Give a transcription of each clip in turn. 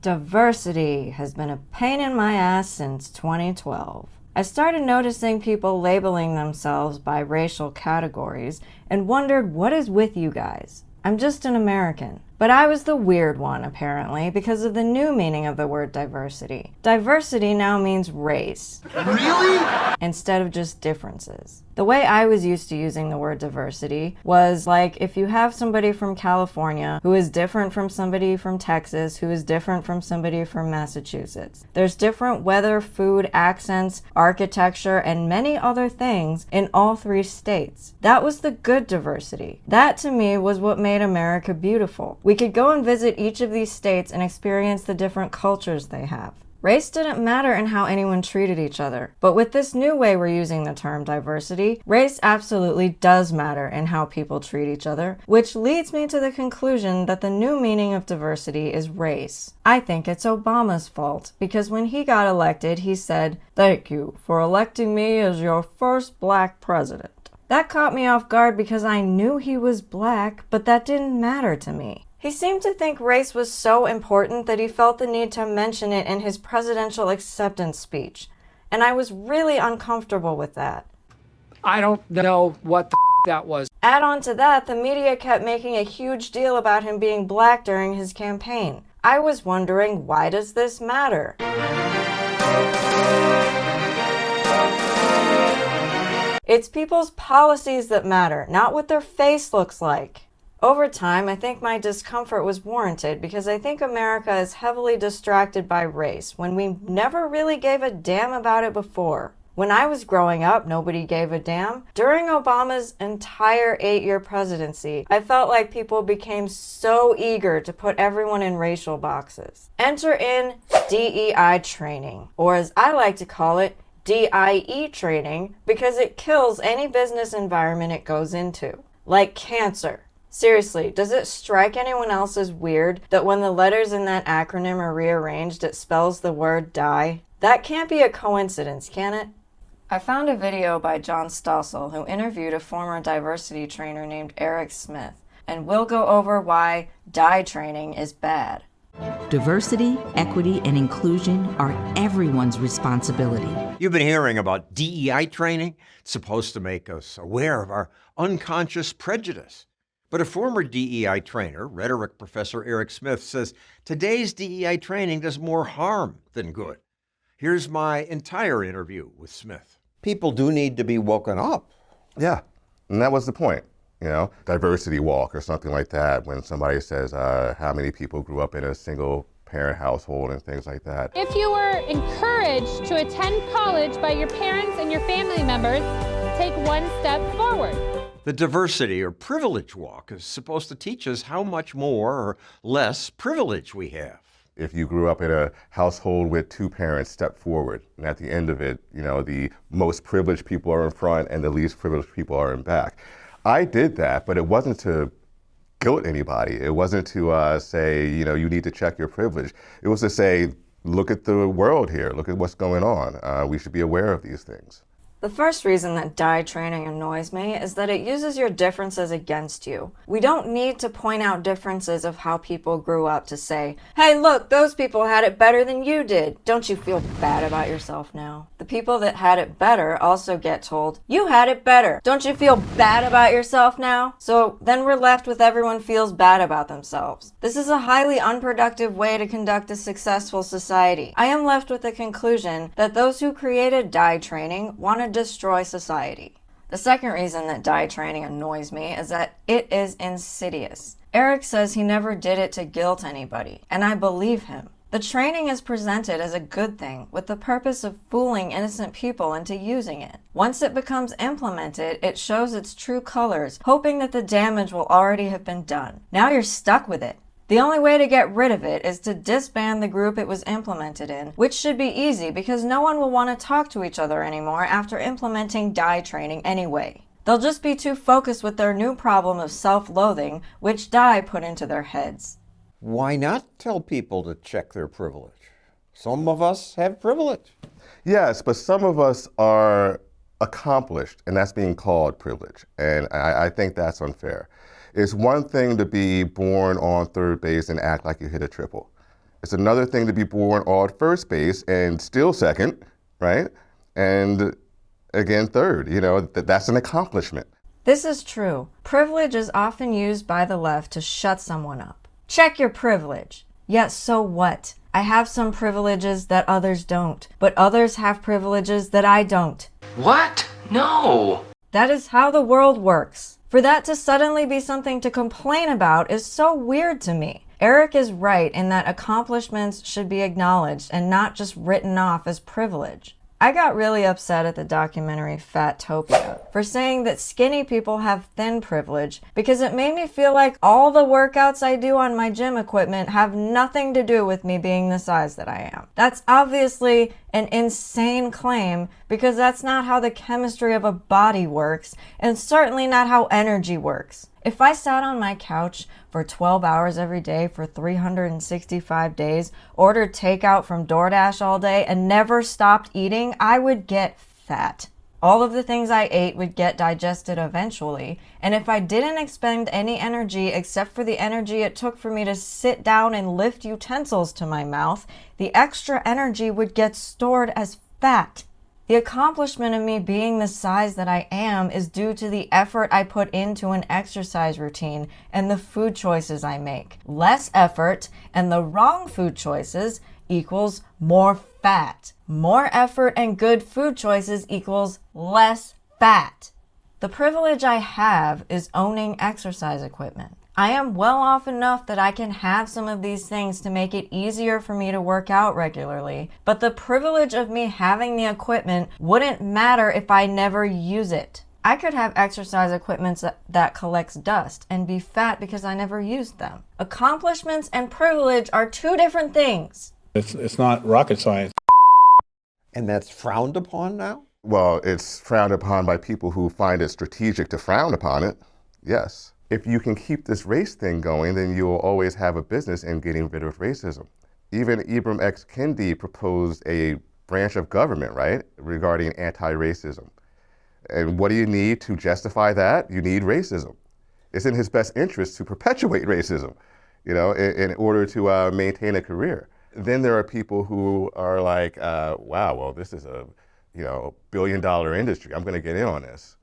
Diversity has been a pain in my ass since 2012. I started noticing people labeling themselves by racial categories and wondered, what is with you guys? I'm just an American. But I was the weird one, apparently, because of the new meaning of the word diversity. Diversity now means race. Really? Instead of just differences. The way I was used to using the word diversity was like if you have somebody from California who is different from somebody from Texas, who is different from somebody from Massachusetts. There's different weather, food, accents, architecture, and many other things in all three states. That was the good diversity. That to me was what made America beautiful. We could go and visit each of these states and experience the different cultures they have. Race didn't matter in how anyone treated each other. But with this new way we're using the term diversity, race absolutely does matter in how people treat each other, which leads me to the conclusion that the new meaning of diversity is race. I think it's Obama's fault, because when he got elected, he said, "Thank you for electing me as your first black president." That caught me off guard because I knew he was black, but that didn't matter to me. He seemed to think race was so important that he felt the need to mention it in his presidential acceptance speech. And I was really uncomfortable with that. I don't know what the that was. Add on to that, the media kept making a huge deal about him being black during his campaign. I was wondering, why does this matter? It's people's policies that matter, not what their face looks like. Over time, I think my discomfort was warranted because I think America is heavily distracted by race when we never really gave a damn about it before. When I was growing up, nobody gave a damn. During Obama's entire 8-year presidency, I felt like people became so eager to put everyone in racial boxes. Enter in DEI training, or as I like to call it, DIE training, because it kills any business environment it goes into. Like cancer. Seriously, does it strike anyone else as weird that when the letters in that acronym are rearranged, it spells the word die? That can't be a coincidence, can it? I found a video by John Stossel who interviewed a former diversity trainer named Erec Smith, and we'll go over why DIE training is bad. Diversity, equity, and inclusion are everyone's responsibility. You've been hearing about DEI training. It's supposed to make us aware of our unconscious prejudice. But a former DEI trainer, rhetoric professor Erec Smith, says today's DEI training does more harm than good. Here's my entire interview with Smith. People do need to be woken up. Yeah, and that was the point. You know, diversity walk or something like that, when somebody says how many people grew up in a single parent household and things like that. If you were encouraged to attend college by your parents and your family members, take one step forward. The diversity or privilege walk is supposed to teach us how much more or less privilege we have. If you grew up in a household with 2 parents, step forward. And at the end of it, you know, the most privileged people are in front and the least privileged people are in back. I did that, but it wasn't to guilt anybody. It wasn't to say, you know, you need to check your privilege. It was to say, look at the world here. Look at what's going on. We should be aware of these things. The first reason that DIE training annoys me is that it uses your differences against you. We don't need to point out differences of how people grew up to say, hey look, those people had it better than you did. Don't you feel bad about yourself now? The people that had it better also get told, you had it better. Don't you feel bad about yourself now? So then we're left with everyone feels bad about themselves. This is a highly unproductive way to conduct a successful society. I am left with the conclusion that those who created DIE training wanted destroy society. The second reason that DIE training annoys me is that it is insidious. Erec says he never did it to guilt anybody, and I believe him. The training is presented as a good thing with the purpose of fooling innocent people into using it. Once it becomes implemented, it shows its true colors, hoping that the damage will already have been done. Now you're stuck with it. The only way to get rid of it is to disband the group it was implemented in, which should be easy because no one will want to talk to each other anymore after implementing DIE training anyway. They'll just be too focused with their new problem of self-loathing, which DIE put into their heads. Why not tell people to check their privilege? Some of us have privilege. Yes, but some of us are accomplished, and that's being called privilege. And I think that's unfair. It's one thing to be born on third base and act like you hit a triple. It's another thing to be born all at first base and still second, right? And again, third, that's an accomplishment. This is true. Privilege is often used by the left to shut someone up. Check your privilege. Yet so what? I have some privileges that others don't, but others have privileges that I don't. What? No! That is how the world works. For that to suddenly be something to complain about is so weird to me. Erec is right in that accomplishments should be acknowledged and not just written off as privilege. I got really upset at the documentary Fattopia for saying that skinny people have thin privilege because it made me feel like all the workouts I do on my gym equipment have nothing to do with me being the size that I am. That's obviously an insane claim because that's not how the chemistry of a body works and certainly not how energy works. If I sat on my couch for 12 hours every day for 365 days, ordered takeout from DoorDash all day, and never stopped eating, I would get fat. All of the things I ate would get digested eventually, and if I didn't expend any energy except for the energy it took for me to sit down and lift utensils to my mouth, the extra energy would get stored as fat. The accomplishment of me being the size that I am is due to the effort I put into an exercise routine and the food choices I make. Less effort and the wrong food choices equals more fat. More effort and good food choices equals less fat. The privilege I have is owning exercise equipment. I am well off enough that I can have some of these things to make it easier for me to work out regularly, but the privilege of me having the equipment wouldn't matter if I never use it. I could have exercise equipment that collects dust and be fat because I never used them. Accomplishments and privilege are two different things. It's not rocket science. And that's frowned upon now? Well, it's frowned upon by people who find it strategic to frown upon it, yes. If you can keep this race thing going, then you will always have a business in getting rid of racism. Even Ibram X. Kendi proposed a branch of government, right, regarding anti-racism. And what do you need to justify that? You need racism. It's in his best interest to perpetuate racism, in order to maintain a career. Then there are people who are like, wow, well, this is a, billion-dollar industry. I'm going to get in on this.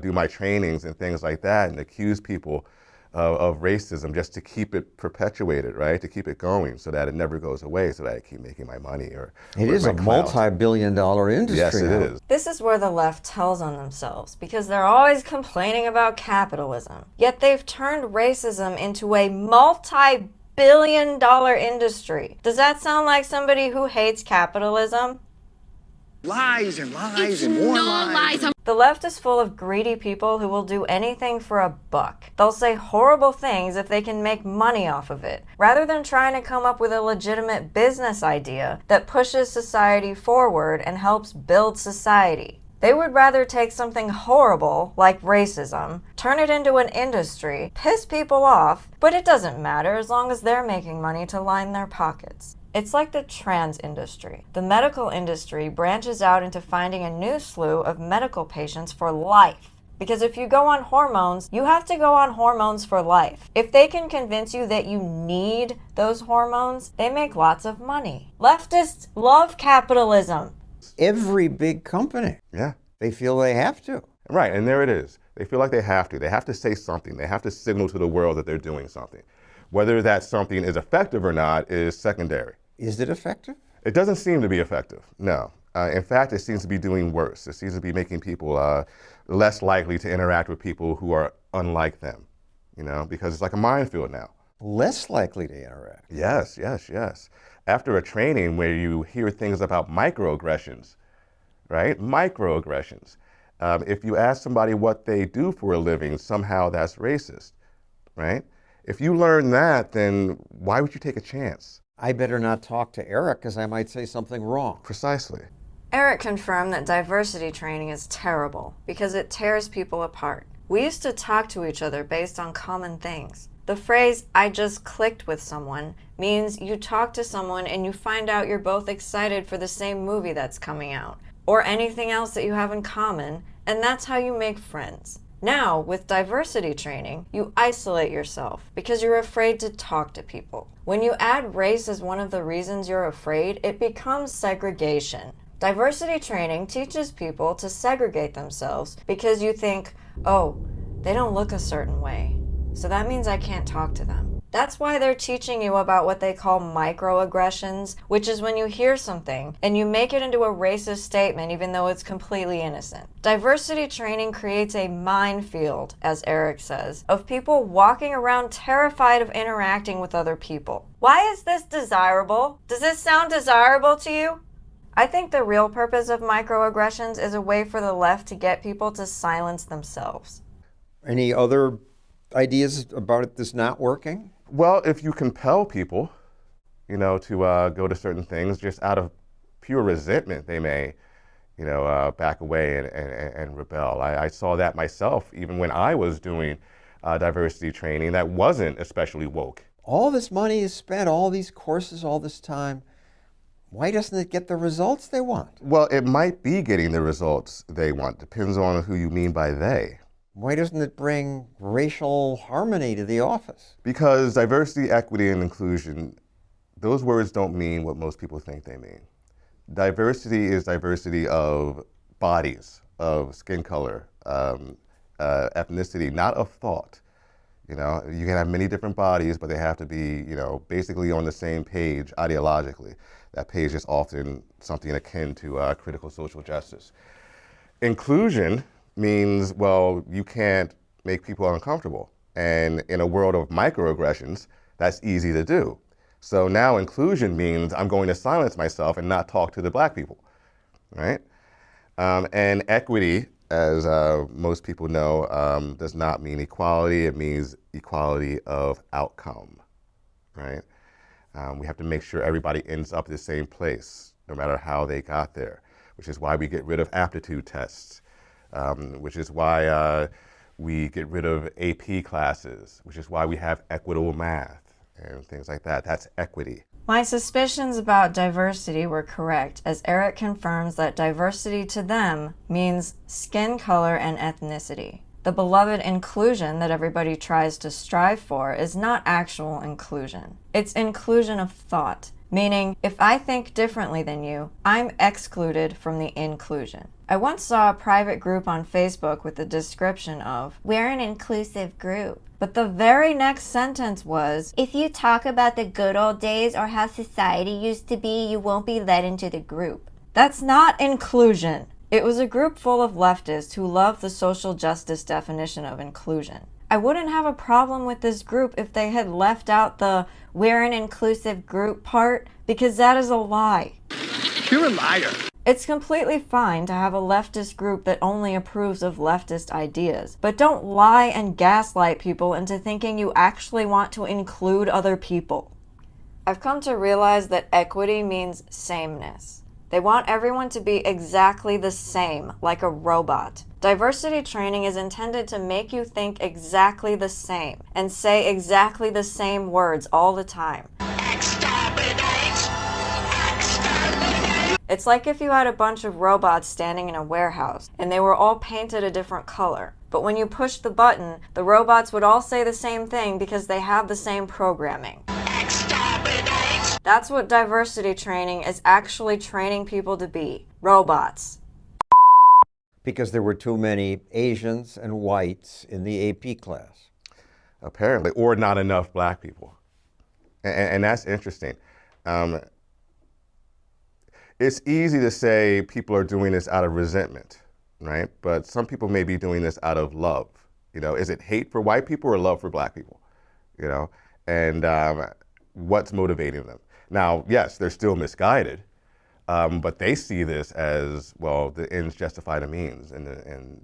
Do my trainings and things like that and accuse people of racism just to keep it perpetuated, right? To keep it going so that it never goes away, so that I keep making my money It is a multi-billion-dollar industry. Yes, it is. This is where the left tells on themselves because they're always complaining about capitalism. Yet they've turned racism into a multi-billion-dollar industry. Does that sound like somebody who hates capitalism? Lies and lies and more lies. The left is full of greedy people who will do anything for a buck. They'll say horrible things if they can make money off of it, rather than trying to come up with a legitimate business idea that pushes society forward and helps build society. They would rather take something horrible, like racism, turn it into an industry, piss people off, but it doesn't matter as long as they're making money to line their pockets. It's like the trans industry. The medical industry branches out into finding a new slew of medical patients for life. Because if you go on hormones, you have to go on hormones for life. If they can convince you that you need those hormones, they make lots of money. Leftists love capitalism. Every big company. Yeah. They feel they have to. Right, and there it is. They feel like they have to. They have to say something. They have to signal to the world that they're doing something. Whether that something is effective or not is secondary. Is it effective? It doesn't seem to be effective, no. In fact, it seems to be doing worse. It seems to be making people less likely to interact with people who are unlike them, because it's like a minefield now. Less likely to interact? Yes. After a training where you hear things about microaggressions, right? Microaggressions. If you ask somebody what they do for a living, somehow that's racist, right? If you learn that, then why would you take a chance? I better not talk to Erec because I might say something wrong. Precisely. Erec confirmed that diversity training is terrible because it tears people apart. We used to talk to each other based on common things. The phrase, "I just clicked with someone," means you talk to someone and you find out you're both excited for the same movie that's coming out, or anything else that you have in common, and that's how you make friends. Now, with diversity training, you isolate yourself because you're afraid to talk to people. When you add race as one of the reasons you're afraid, it becomes segregation. Diversity training teaches people to segregate themselves because you think, oh, they don't look a certain way, so that means I can't talk to them. That's why they're teaching you about what they call microaggressions, which is when you hear something and you make it into a racist statement even though it's completely innocent. Diversity training creates a minefield, as Erec says, of people walking around terrified of interacting with other people. Why is this desirable? Does this sound desirable to you? I think the real purpose of microaggressions is a way for the left to get people to silence themselves. Any other ideas about this not working? Well, if you compel people, to go to certain things just out of pure resentment, they may, back away and rebel. I saw that myself even when I was doing diversity training that wasn't especially woke. All this money is spent, all these courses, all this time. Why doesn't it get the results they want? Well, it might be getting the results they want. Depends on who you mean by they. Why doesn't it bring racial harmony to the office? Because diversity, equity, and inclusion, those words don't mean what most people think they mean. Diversity is diversity of bodies, of skin color, ethnicity, not of thought. You can have many different bodies, but they have to be, basically on the same page ideologically. That page is often something akin to critical social justice. Inclusion means, well, you can't make people uncomfortable. And in a world of microaggressions, that's easy to do. So now inclusion means I'm going to silence myself and not talk to the black people, right? And equity, as most people know, does not mean equality. It means equality of outcome, right? We have to make sure everybody ends up at the same place, no matter how they got there, which is why we get rid of aptitude tests, which is why we get rid of AP classes, which is why we have equitable math and things like that. That's equity. My suspicions about diversity were correct, as Erec confirms that diversity to them means skin color and ethnicity. The beloved inclusion that everybody tries to strive for is not actual inclusion. It's inclusion of thought, meaning if I think differently than you, I'm excluded from the inclusion. I once saw a private group on Facebook with the description of, "We're an inclusive group." But the very next sentence was, "If you talk about the good old days or how society used to be, you won't be let into the group." That's not inclusion. It was a group full of leftists who loved the social justice definition of inclusion. I wouldn't have a problem with this group if they had left out the "we're an inclusive group" part, because that is a lie. You're a liar. It's completely fine to have a leftist group that only approves of leftist ideas, but don't lie and gaslight people into thinking you actually want to include other people. I've come to realize that equity means sameness. They want everyone to be exactly the same, like a robot. Diversity training is intended to make you think exactly the same and say exactly the same words all the time. It's like if you had a bunch of robots standing in a warehouse and they were all painted a different color. But when you pushed the button, the robots would all say the same thing because they have the same programming. That's what diversity training is actually training people to be. Robots. Because there were too many Asians and whites in the AP class. Apparently, or not enough black people. And that's interesting. It's easy to say people are doing this out of resentment, right? But some people may be doing this out of love. Is it hate for white people or love for black people? And what's motivating them? Now, yes, they're still misguided, but they see this as, well, the ends justify the means, and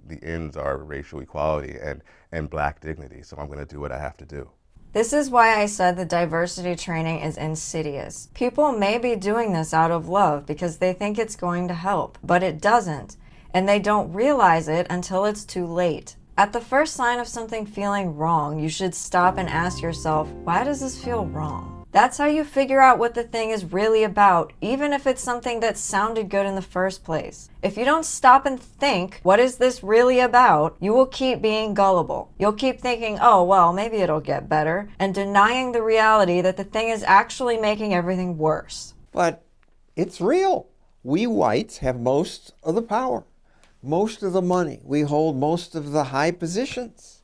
the ends are racial equality and black dignity, so I'm going to do what I have to do. This is why I said the diversity training is insidious. People may be doing this out of love because they think it's going to help, but it doesn't, and they don't realize it until it's too late. At the first sign of something feeling wrong, you should stop and ask yourself, why does this feel wrong? That's how you figure out what the thing is really about, even if it's something that sounded good in the first place. If you don't stop and think, what is this really about, you will keep being gullible. You'll keep thinking, oh, well, maybe it'll get better, and denying the reality that the thing is actually making everything worse. But it's real. We whites have most of the power, most of the money. We hold most of the high positions.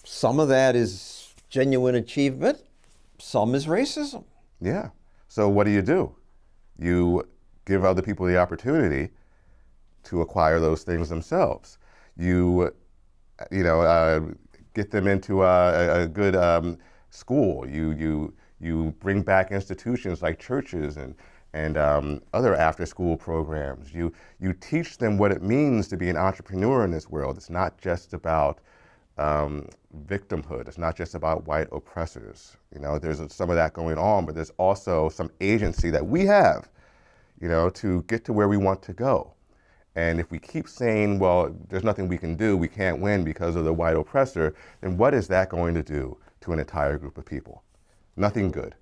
Some of that is genuine achievement. Some is racism. Yeah. So what do? You give other people the opportunity to acquire those things themselves. You get them into a good school. You bring back institutions like churches and other after-school programs. You teach them what it means to be an entrepreneur in this world. It's not just about victimhood. It's not just about white oppressors. There's some of that going on, but there's also some agency that we have, to get to where we want to go. And if we keep saying, well, there's nothing we can do, we can't win because of the white oppressor, then what is that going to do to an entire group of people? Nothing good.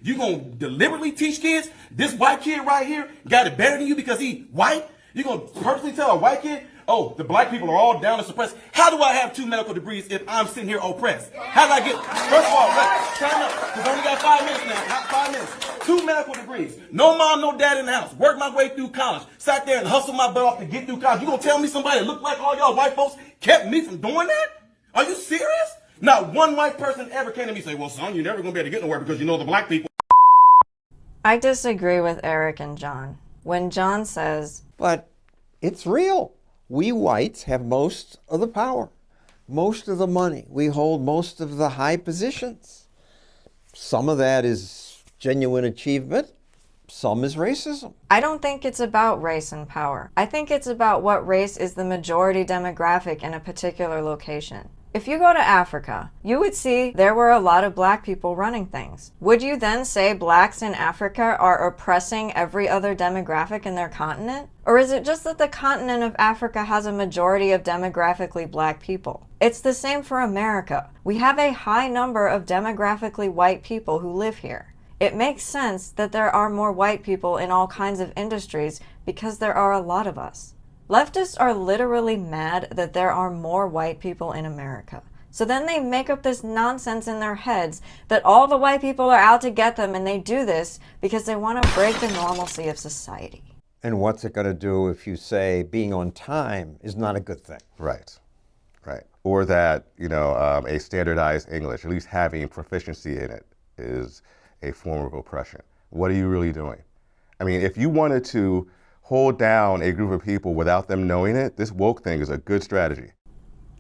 You gonna deliberately teach kids this white kid right here got it better than you because he white? You gonna purposely tell a white kid, oh, the black people are all down and suppressed? How do I have 2 medical degrees if I'm sitting here oppressed? How did I get, first of all, time up, because I only got 5 minutes now, 5 minutes. 2 medical degrees, no mom, no dad in the house, worked my way through college, sat there and hustled my butt off to get through college. You gonna tell me somebody that looked like all y'all white folks kept me from doing that? Are you serious? Not one white person ever came to me and say, well, son, you're never gonna be able to get nowhere because you know the black people. I disagree with Eric and John. When John says, but it's real. We whites have most of the power, most of the money. We hold most of the high positions. Some of that is genuine achievement. Some is racism. I don't think it's about race and power. I think it's about what race is the majority demographic in a particular location. If you go to Africa, you would see there were a lot of black people running things. Would you then say blacks in Africa are oppressing every other demographic in their continent? Or is it just that the continent of Africa has a majority of demographically black people? It's the same for America. We have a high number of demographically white people who live here. It makes sense that there are more white people in all kinds of industries because there are a lot of us. Leftists are literally mad that there are more white people in America. So then they make up this nonsense in their heads that all the white people are out to get them, and they do this because they want to break the normalcy of society. And what's it going to do if you say being on time is not a good thing? Right. Or that, a standardized English, at least having proficiency in it, is a form of oppression. What are you really doing? I mean, if you wanted to hold down a group of people without them knowing it, this woke thing is a good strategy.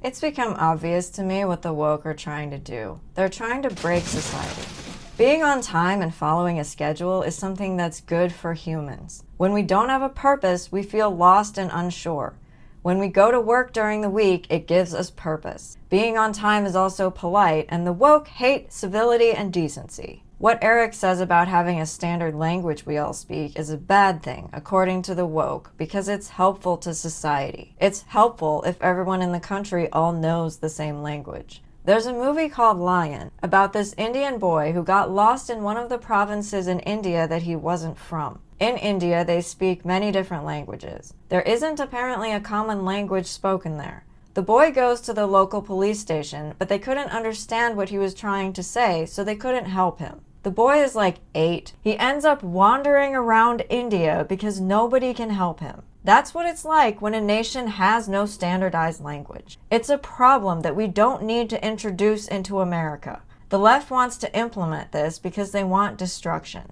It's become obvious to me what the woke are trying to do. They're trying to break society. Being on time and following a schedule is something that's good for humans. When we don't have a purpose, we feel lost and unsure. When we go to work during the week, it gives us purpose. Being on time is also polite, and the woke hate civility and decency. What Eric says about having a standard language we all speak is a bad thing, according to the woke, because it's helpful to society. It's helpful if everyone in the country all knows the same language. There's a movie called Lion about this Indian boy who got lost in one of the provinces in India that he wasn't from. In India, they speak many different languages. There isn't apparently a common language spoken there. The boy goes to the local police station, but they couldn't understand what he was trying to say, so they couldn't help him. The boy is like 8. He ends up wandering around India because nobody can help him. That's what it's like when a nation has no standardized language. It's a problem that we don't need to introduce into America. The left wants to implement this because they want destruction.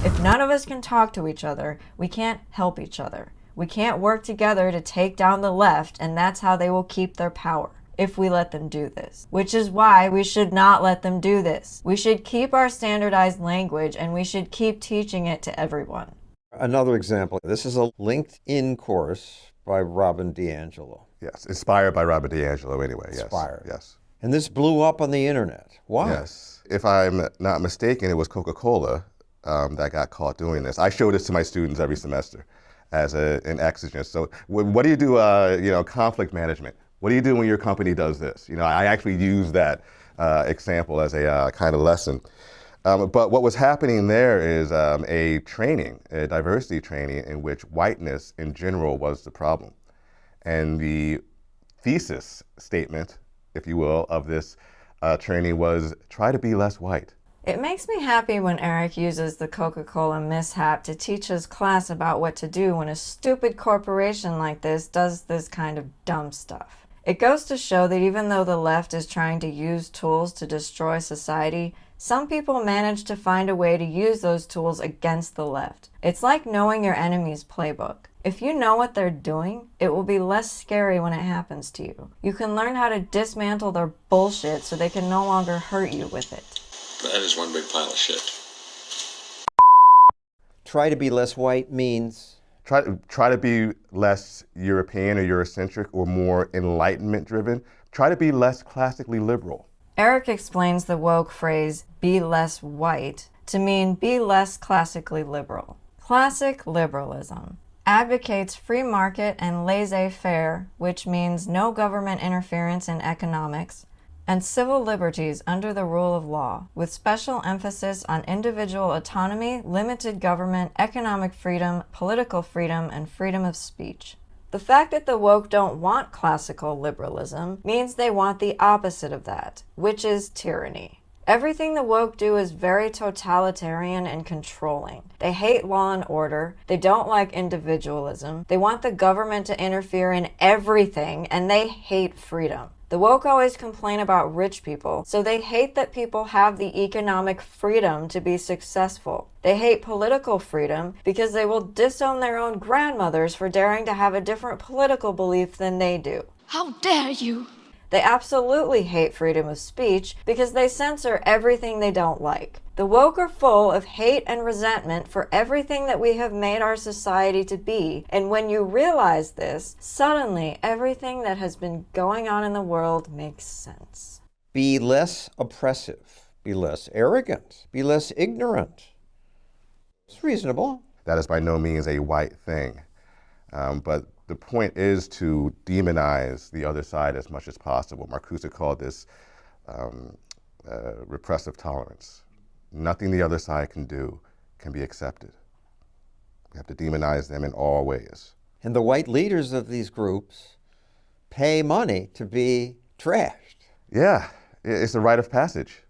If none of us can talk to each other, we can't help each other. We can't work together to take down the left, and that's how they will keep their power. If we let them do this. Which is why we should not let them do this. We should keep our standardized language, and we should keep teaching it to everyone. Another example, this is a LinkedIn course by Robin DiAngelo. Yes, inspired by Robin DiAngelo anyway, yes. Inspired. Yes. And this blew up on the internet. Why? Yes. If I'm not mistaken, it was Coca-Cola that got caught doing this. I show this to my students every semester as an exigence. So what do you do, conflict management? What do you do when your company does this? You know, I actually use that example as a kind of lesson. But what was happening there is a diversity training in which whiteness in general was the problem. And the thesis statement, if you will, of this training was try to be less white. It makes me happy when Erec uses the Coca-Cola mishap to teach his class about what to do when a stupid corporation like this does this kind of dumb stuff. It goes to show that even though the left is trying to use tools to destroy society, some people manage to find a way to use those tools against the left. It's like knowing your enemy's playbook. If you know what they're doing, it will be less scary when it happens to you. You can learn how to dismantle their bullshit so they can no longer hurt you with it. That is one big pile of shit. Try to be less white means? Try to be less European or Eurocentric or more Enlightenment driven. Try to be less classically liberal. Erec explains the woke phrase, be less white, to mean be less classically liberal. Classic liberalism advocates free market and laissez-faire, which means no government interference in economics, and civil liberties under the rule of law, with special emphasis on individual autonomy, limited government, economic freedom, political freedom, and freedom of speech. The fact that the woke don't want classical liberalism means they want the opposite of that, which is tyranny. Everything the woke do is very totalitarian and controlling. They hate law and order, they don't like individualism, they want the government to interfere in everything, and they hate freedom. The woke always complain about rich people, so they hate that people have the economic freedom to be successful. They hate political freedom because they will disown their own grandmothers for daring to have a different political belief than they do. How dare you! They absolutely hate freedom of speech because they censor everything they don't like. The woke are full of hate and resentment for everything that we have made our society to be, and when you realize this, suddenly everything that has been going on in the world makes sense. Be less oppressive, be less arrogant, be less ignorant. It's reasonable. That is by no means a white thing, but the point is to demonize the other side as much as possible. Marcuse called this repressive tolerance. Nothing the other side can do can be accepted. We have to demonize them in all ways. And the white leaders of these groups pay money to be trashed. Yeah, it's a rite of passage,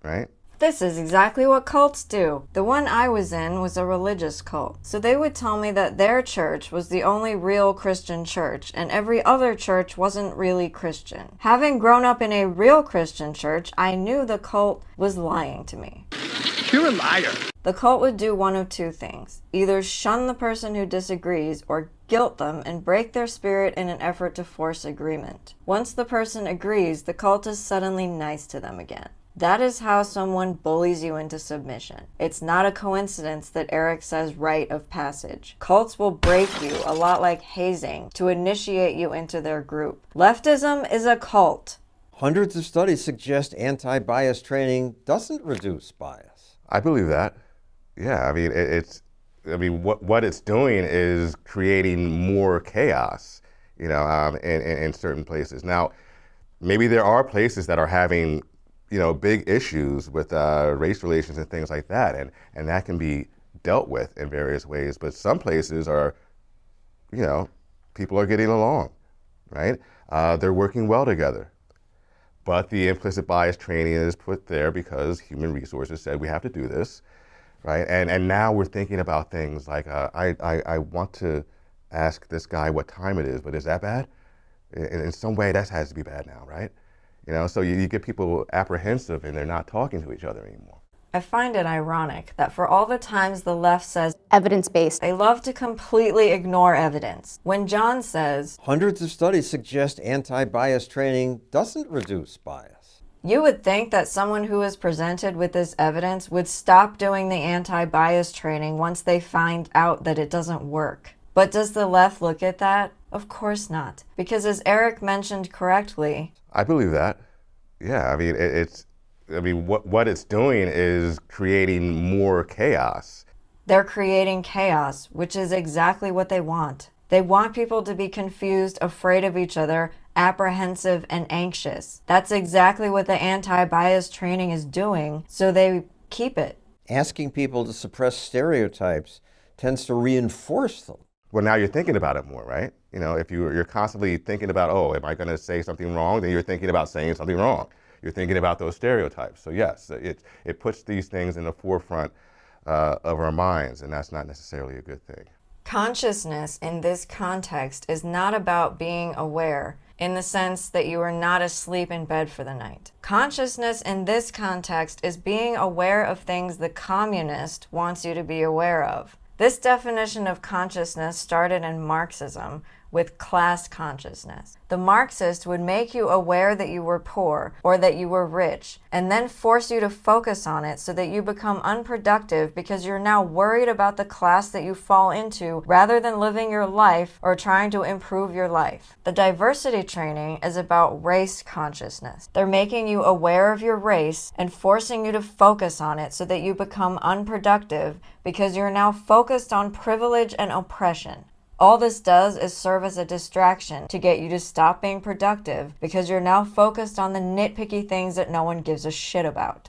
right? This is exactly what cults do. The one I was in was a religious cult. So they would tell me that their church was the only real Christian church, and every other church wasn't really Christian. Having grown up in a real Christian church, I knew the cult was lying to me. You're a liar. The cult would do one of two things. Either shun the person who disagrees or guilt them and break their spirit in an effort to force agreement. Once the person agrees, the cult is suddenly nice to them again. That is how someone bullies you into submission. It's not a coincidence that Erec says rite of passage. Cults will break you, a lot like hazing, to initiate you into their group. Leftism is a cult. Hundreds of studies suggest anti-bias training doesn't reduce bias. I believe that. Yeah, I mean, what it's doing is creating more chaos, you know, in certain places. Now, maybe there are places that are having, you know, big issues with race relations and things like that, and that can be dealt with in various ways. But some places are, you know, people are getting along, right? They're working well together. But the implicit bias training is put there because human resources said we have to do this, right? And now we're thinking about things like, I want to ask this guy what time it is, but is that bad? In some way, that has to be bad now, right? You know, so you get people apprehensive and they're not talking to each other anymore. I find it ironic that for all the times the left says Evidence-based. they love to completely ignore evidence. When John says Hundreds of studies suggest anti-bias training doesn't reduce bias. you would think that someone who is presented with this evidence would stop doing the anti-bias training once they find out that it doesn't work. But does the left look at that? Of course not. Because as Erec mentioned correctly, I believe that. Yeah, I mean, what it's doing is creating more chaos. they're creating chaos, which is exactly what they want. They want people to be confused, afraid of each other, apprehensive and anxious. That's exactly what the anti-bias training is doing, so they keep it. Asking people to suppress stereotypes tends to reinforce them. Well, now you're thinking about it more, right? You know, if you're constantly thinking about, oh, am I going to say something wrong? Then you're thinking about saying something wrong. You're thinking about those stereotypes. So yes, it puts these things in the forefront of our minds, and that's not necessarily a good thing. Consciousness in this context is not about being aware in the sense that you are not asleep in bed for the night. Consciousness in this context is being aware of things the communist wants you to be aware of. This definition of consciousness started in Marxism with class consciousness. The Marxist would make you aware that you were poor or that you were rich, and then force you to focus on it so that you become unproductive because you're now worried about the class that you fall into rather than living your life or trying to improve your life. The diversity training is about race consciousness. They're making you aware of your race and forcing you to focus on it so that you become unproductive because you're now focused on privilege and oppression. All this does is serve as a distraction to get you to stop being productive because you're now focused on the nitpicky things that no one gives a shit about.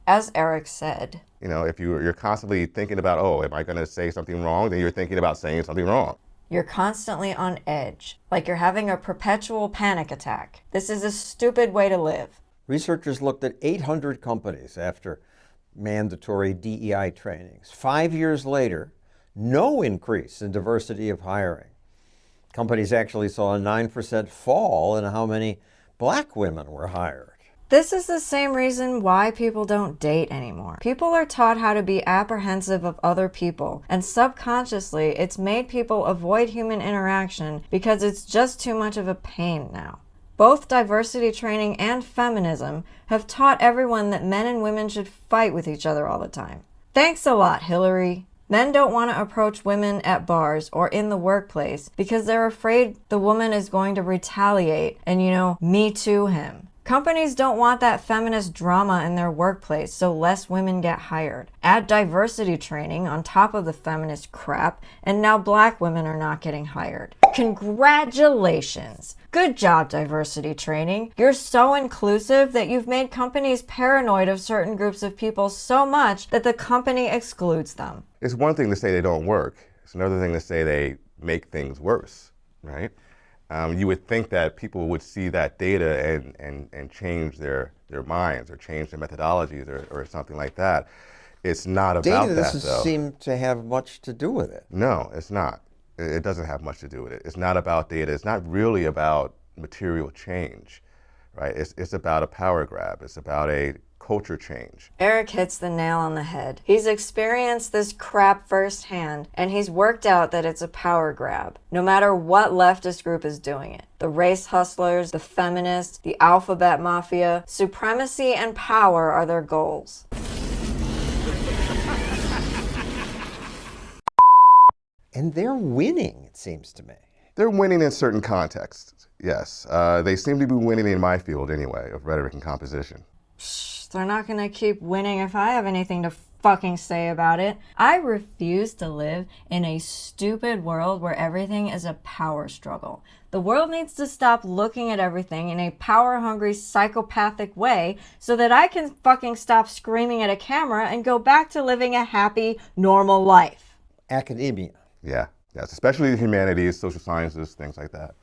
As Erec said, you know, if you're constantly thinking about, oh, am I going to say something wrong? Then you're thinking about saying something wrong. You're constantly on edge, like you're having a perpetual panic attack. This is a stupid way to live. Researchers looked at 800 companies after mandatory DEI trainings. 5 years later, no increase in diversity of hiring. Companies actually saw a 9% fall in how many black women were hired. This is the same reason why people don't date anymore. People are taught how to be apprehensive of other people, and subconsciously it's made people avoid human interaction because it's just too much of a pain now. Both diversity training and feminism have taught everyone that men and women should fight with each other all the time. Thanks a lot, Hillary. Men don't want to approach women at bars or in the workplace because they're afraid the woman is going to retaliate and, me too him. Companies don't want that feminist drama in their workplace, so less women get hired. Add diversity training on top of the feminist crap, and now black women are not getting hired. Congratulations! Good job, diversity training. You're so inclusive that you've made companies paranoid of certain groups of people so much that the company excludes them. It's one thing to say they don't work. It's another thing to say they make things worse, right? You would think that people would see that data and change their minds or change their methodologies or something like that. It's not about data that, though. Data doesn't seem to have much to do with it. No, it's not. It doesn't have much to do with it. It's not about data. It's not really about material change, right? It's about a power grab. It's about a culture change. Erec hits the nail on the head. He's experienced this crap firsthand, and he's worked out that it's a power grab, no matter what leftist group is doing it. The race hustlers, the feminists, the alphabet mafia, supremacy and power are their goals. And they're winning, it seems to me. They're winning in certain contexts, yes. They seem to be winning in my field anyway, of rhetoric and composition. They're not gonna keep winning if I have anything to fucking say about it. I refuse to live in a stupid world where everything is a power struggle. The world needs to stop looking at everything in a power-hungry, psychopathic way so that I can fucking stop screaming at a camera and go back to living a happy, normal life. Academia. Yeah, yes, especially the humanities, social sciences, things like that.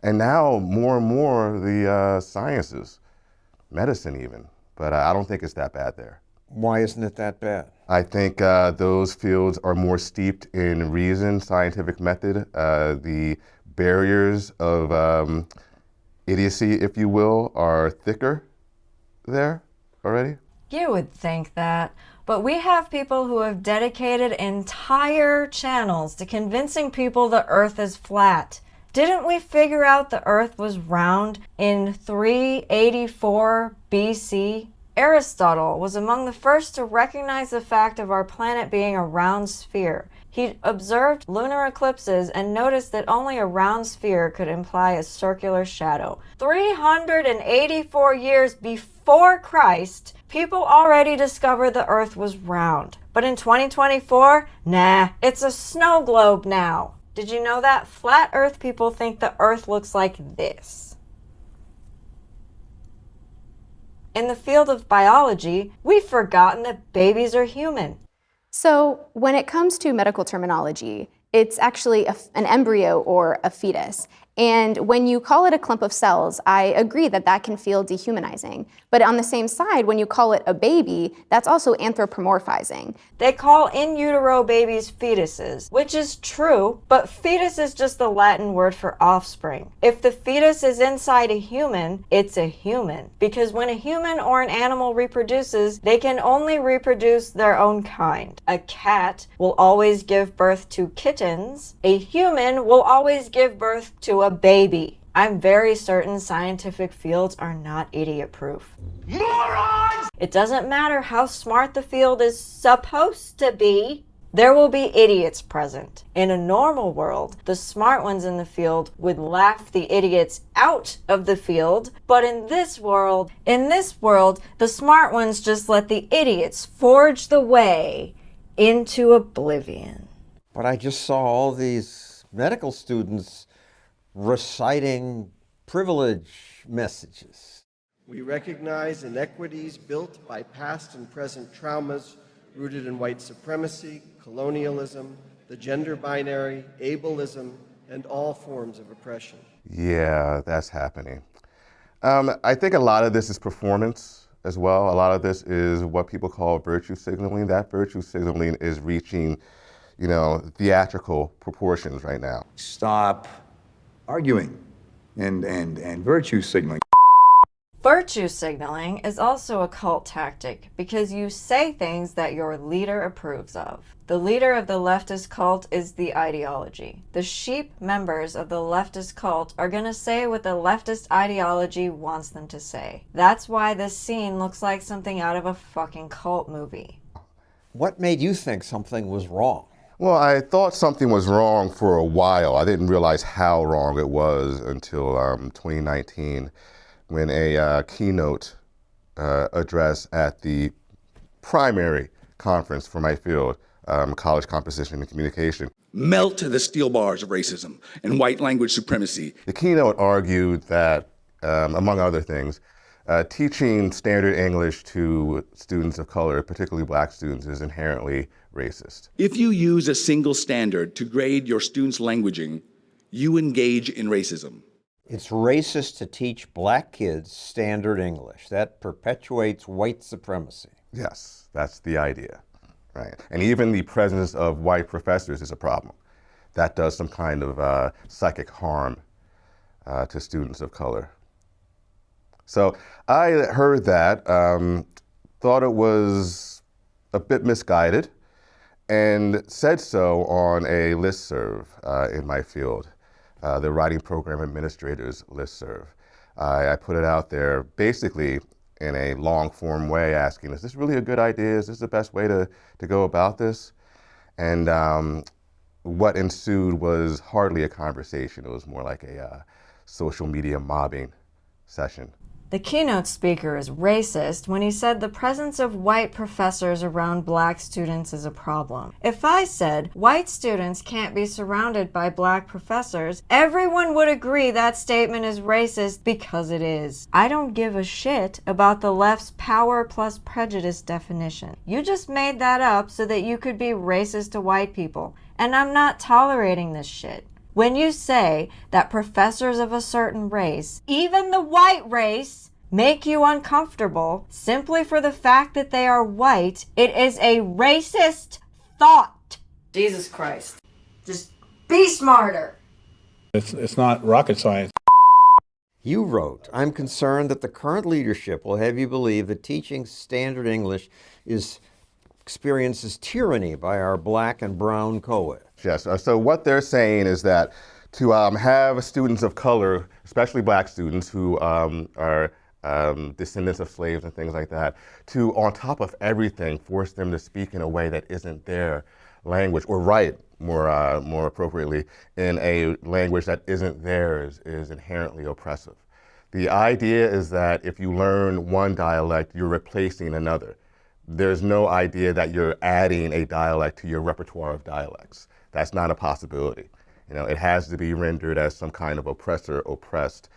And now more and more the sciences, medicine even. But I don't think it's that bad there. Why isn't it that bad? I think those fields are more steeped in reason, scientific method. The barriers of idiocy, if you will, are thicker there already. You would think that. But we have people who have dedicated entire channels to convincing people the Earth is flat. Didn't we figure out the Earth was round in 384 BC? Aristotle was among the first to recognize the fact of our planet being a round sphere. He observed lunar eclipses and noticed that only a round sphere could imply a circular shadow. 384 years before Christ, people already discovered the Earth was round. But in 2024, nah, it's a snow globe now. Did you know that? Flat Earth people think the Earth looks like this. In the field of biology, we've forgotten that babies are human. So when it comes to medical terminology, it's actually an embryo or a fetus. And when you call it a clump of cells, I agree that that can feel dehumanizing. But on the same side, when you call it a baby, that's also anthropomorphizing. They call in utero babies fetuses, which is true, but fetus is just the Latin word for offspring. If the fetus is inside a human, it's a human. Because when a human or an animal reproduces, they can only reproduce their own kind. A cat will always give birth to kittens. A human will always give birth to a baby. I'm very certain scientific fields are not idiot-proof. Morons! It doesn't matter how smart the field is supposed to be. There will be idiots present. In a normal world, the smart ones in the field would laugh the idiots out of the field, but in this world, the smart ones just let the idiots forge the way into oblivion. But I just saw all these medical students reciting privilege messages. We recognize inequities built by past and present traumas rooted in white supremacy, colonialism, the gender binary, ableism, and all forms of oppression. Yeah, that's happening. I think a lot of this is performance as well. A lot of this is what people call virtue signaling. That virtue signaling is reaching, theatrical proportions right now. Stop arguing and virtue signaling. Virtue signaling is also a cult tactic because you say things that your leader approves of. The leader of the leftist cult is the ideology. The sheep members of the leftist cult are going to say what the leftist ideology wants them to say. That's why this scene looks like something out of a fucking cult movie. What made you think something was wrong? Well, I thought something was wrong for a while. I didn't realize how wrong it was until 2019 when a keynote address at the primary conference for my field, college composition and communication. Melt the steel bars of racism and white language supremacy. The keynote argued that, among other things, teaching standard English to students of color, particularly black students, is inherently racist. If you use a single standard to grade your students' languaging, you engage in racism. It's racist to teach black kids standard English. That perpetuates white supremacy. Yes, that's the idea, right? And even the presence of white professors is a problem. That does some kind of psychic harm to students of color. So I heard that, thought it was a bit misguided, and said so on a listserv in my field, the Writing Program Administrators listserv. I put it out there basically in a long-form way asking, is this really a good idea? Is this the best way to go about this? And what ensued was hardly a conversation. It was more like a social media mobbing session. The keynote speaker is racist when he said the presence of white professors around black students is a problem. If I said white students can't be surrounded by black professors, everyone would agree that statement is racist because it is. I don't give a shit about the left's power plus prejudice definition. You just made that up so that you could be racist to white people, and I'm not tolerating this shit. When you say that professors of a certain race, even the white race, make you uncomfortable simply for the fact that they are white, it is a racist thought. Jesus Christ. Just be smarter. It's not rocket science. You wrote, I'm concerned that the current leadership will have you believe that teaching standard English experiences tyranny by our black and brown co-ed. Yes, so what they're saying is that to have students of color, especially black students who are descendants of slaves and things like that, to, on top of everything, force them to speak in a way that isn't their language, or write more appropriately in a language that isn't theirs, is inherently oppressive. The idea is that if you learn one dialect, you're replacing another. There's no idea that you're adding a dialect to your repertoire of dialects. That's not a possibility. It has to be rendered as some kind of oppressor-oppressed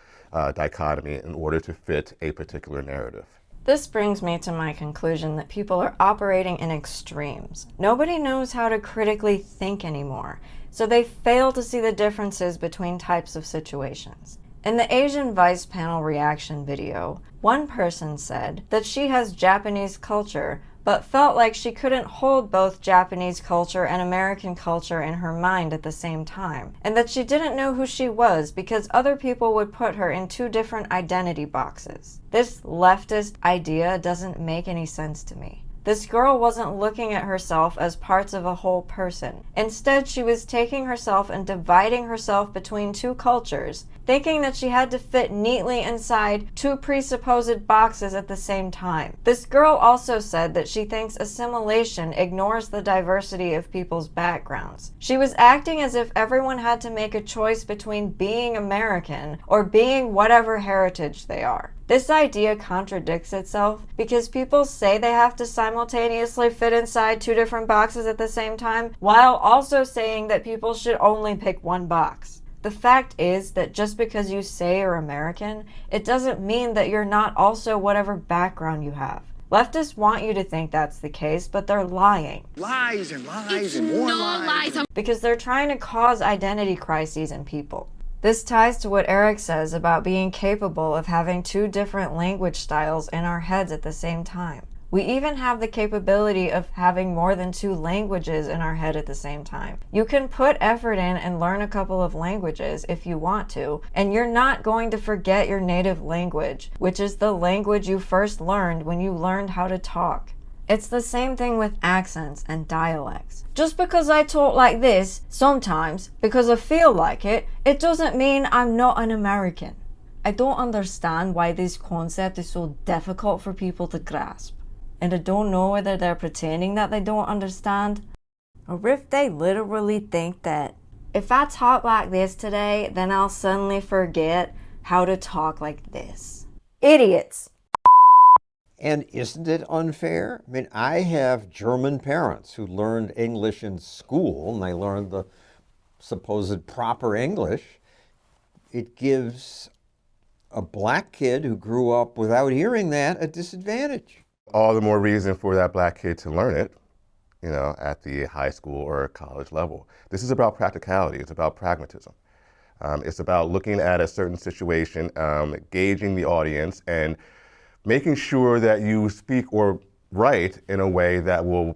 dichotomy in order to fit a particular narrative. This brings me to my conclusion that people are operating in extremes. Nobody knows how to critically think anymore, so they fail to see the differences between types of situations. In the Asian Vice Panel reaction video, one person said that she has Japanese culture, but felt like she couldn't hold both Japanese culture and American culture in her mind at the same time, and that she didn't know who she was because other people would put her in two different identity boxes. This leftist idea doesn't make any sense to me. This girl wasn't looking at herself as parts of a whole person. Instead, she was taking herself and dividing herself between two cultures, thinking that she had to fit neatly inside two presupposed boxes at the same time. This girl also said that she thinks assimilation ignores the diversity of people's backgrounds. She was acting as if everyone had to make a choice between being American or being whatever heritage they are. This idea contradicts itself because people say they have to simultaneously fit inside two different boxes at the same time, while also saying that people should only pick one box. The fact is that just because you say you're American, it doesn't mean that you're not also whatever background you have. Leftists want you to think that's the case, but they're lying. Lies and lies and more lies. Because they're trying to cause identity crises in people. This ties to what Erec says about being capable of having two different language styles in our heads at the same time. We even have the capability of having more than two languages in our head at the same time. You can put effort in and learn a couple of languages if you want to, and you're not going to forget your native language, which is the language you first learned when you learned how to talk. It's the same thing with accents and dialects. Just because I talk like this, sometimes, because I feel like it, it doesn't mean I'm not an American. I don't understand why this concept is so difficult for people to grasp. And I don't know whether they're pretending that they don't understand, or if they literally think that if I talk like this today, then I'll suddenly forget how to talk like this. Idiots! And isn't it unfair? I mean, I have German parents who learned English in school, and they learned the supposed proper English. It gives a black kid who grew up without hearing that a disadvantage. All the more reason for that black kid to learn it, at the high school or college level. This is about practicality. It's about pragmatism. It's about looking at a certain situation, gauging the audience, and making sure that you speak or write in a way that will,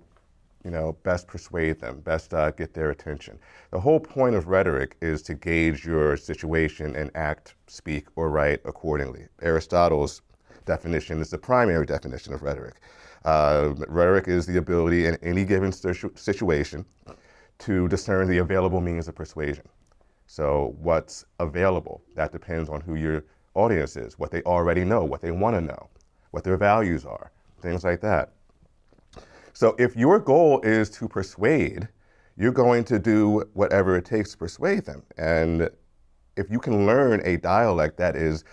best persuade them, best get their attention. The whole point of rhetoric is to gauge your situation and act, speak, or write accordingly. Aristotle's definition is the primary definition of rhetoric. Rhetoric is the ability in any given situation to discern the available means of persuasion. So what's available, that depends on who your audience is, what they already know, what they want to know, what their values are, things like that. So if your goal is to persuade, you're going to do whatever it takes to persuade them. And if you can learn a dialect that is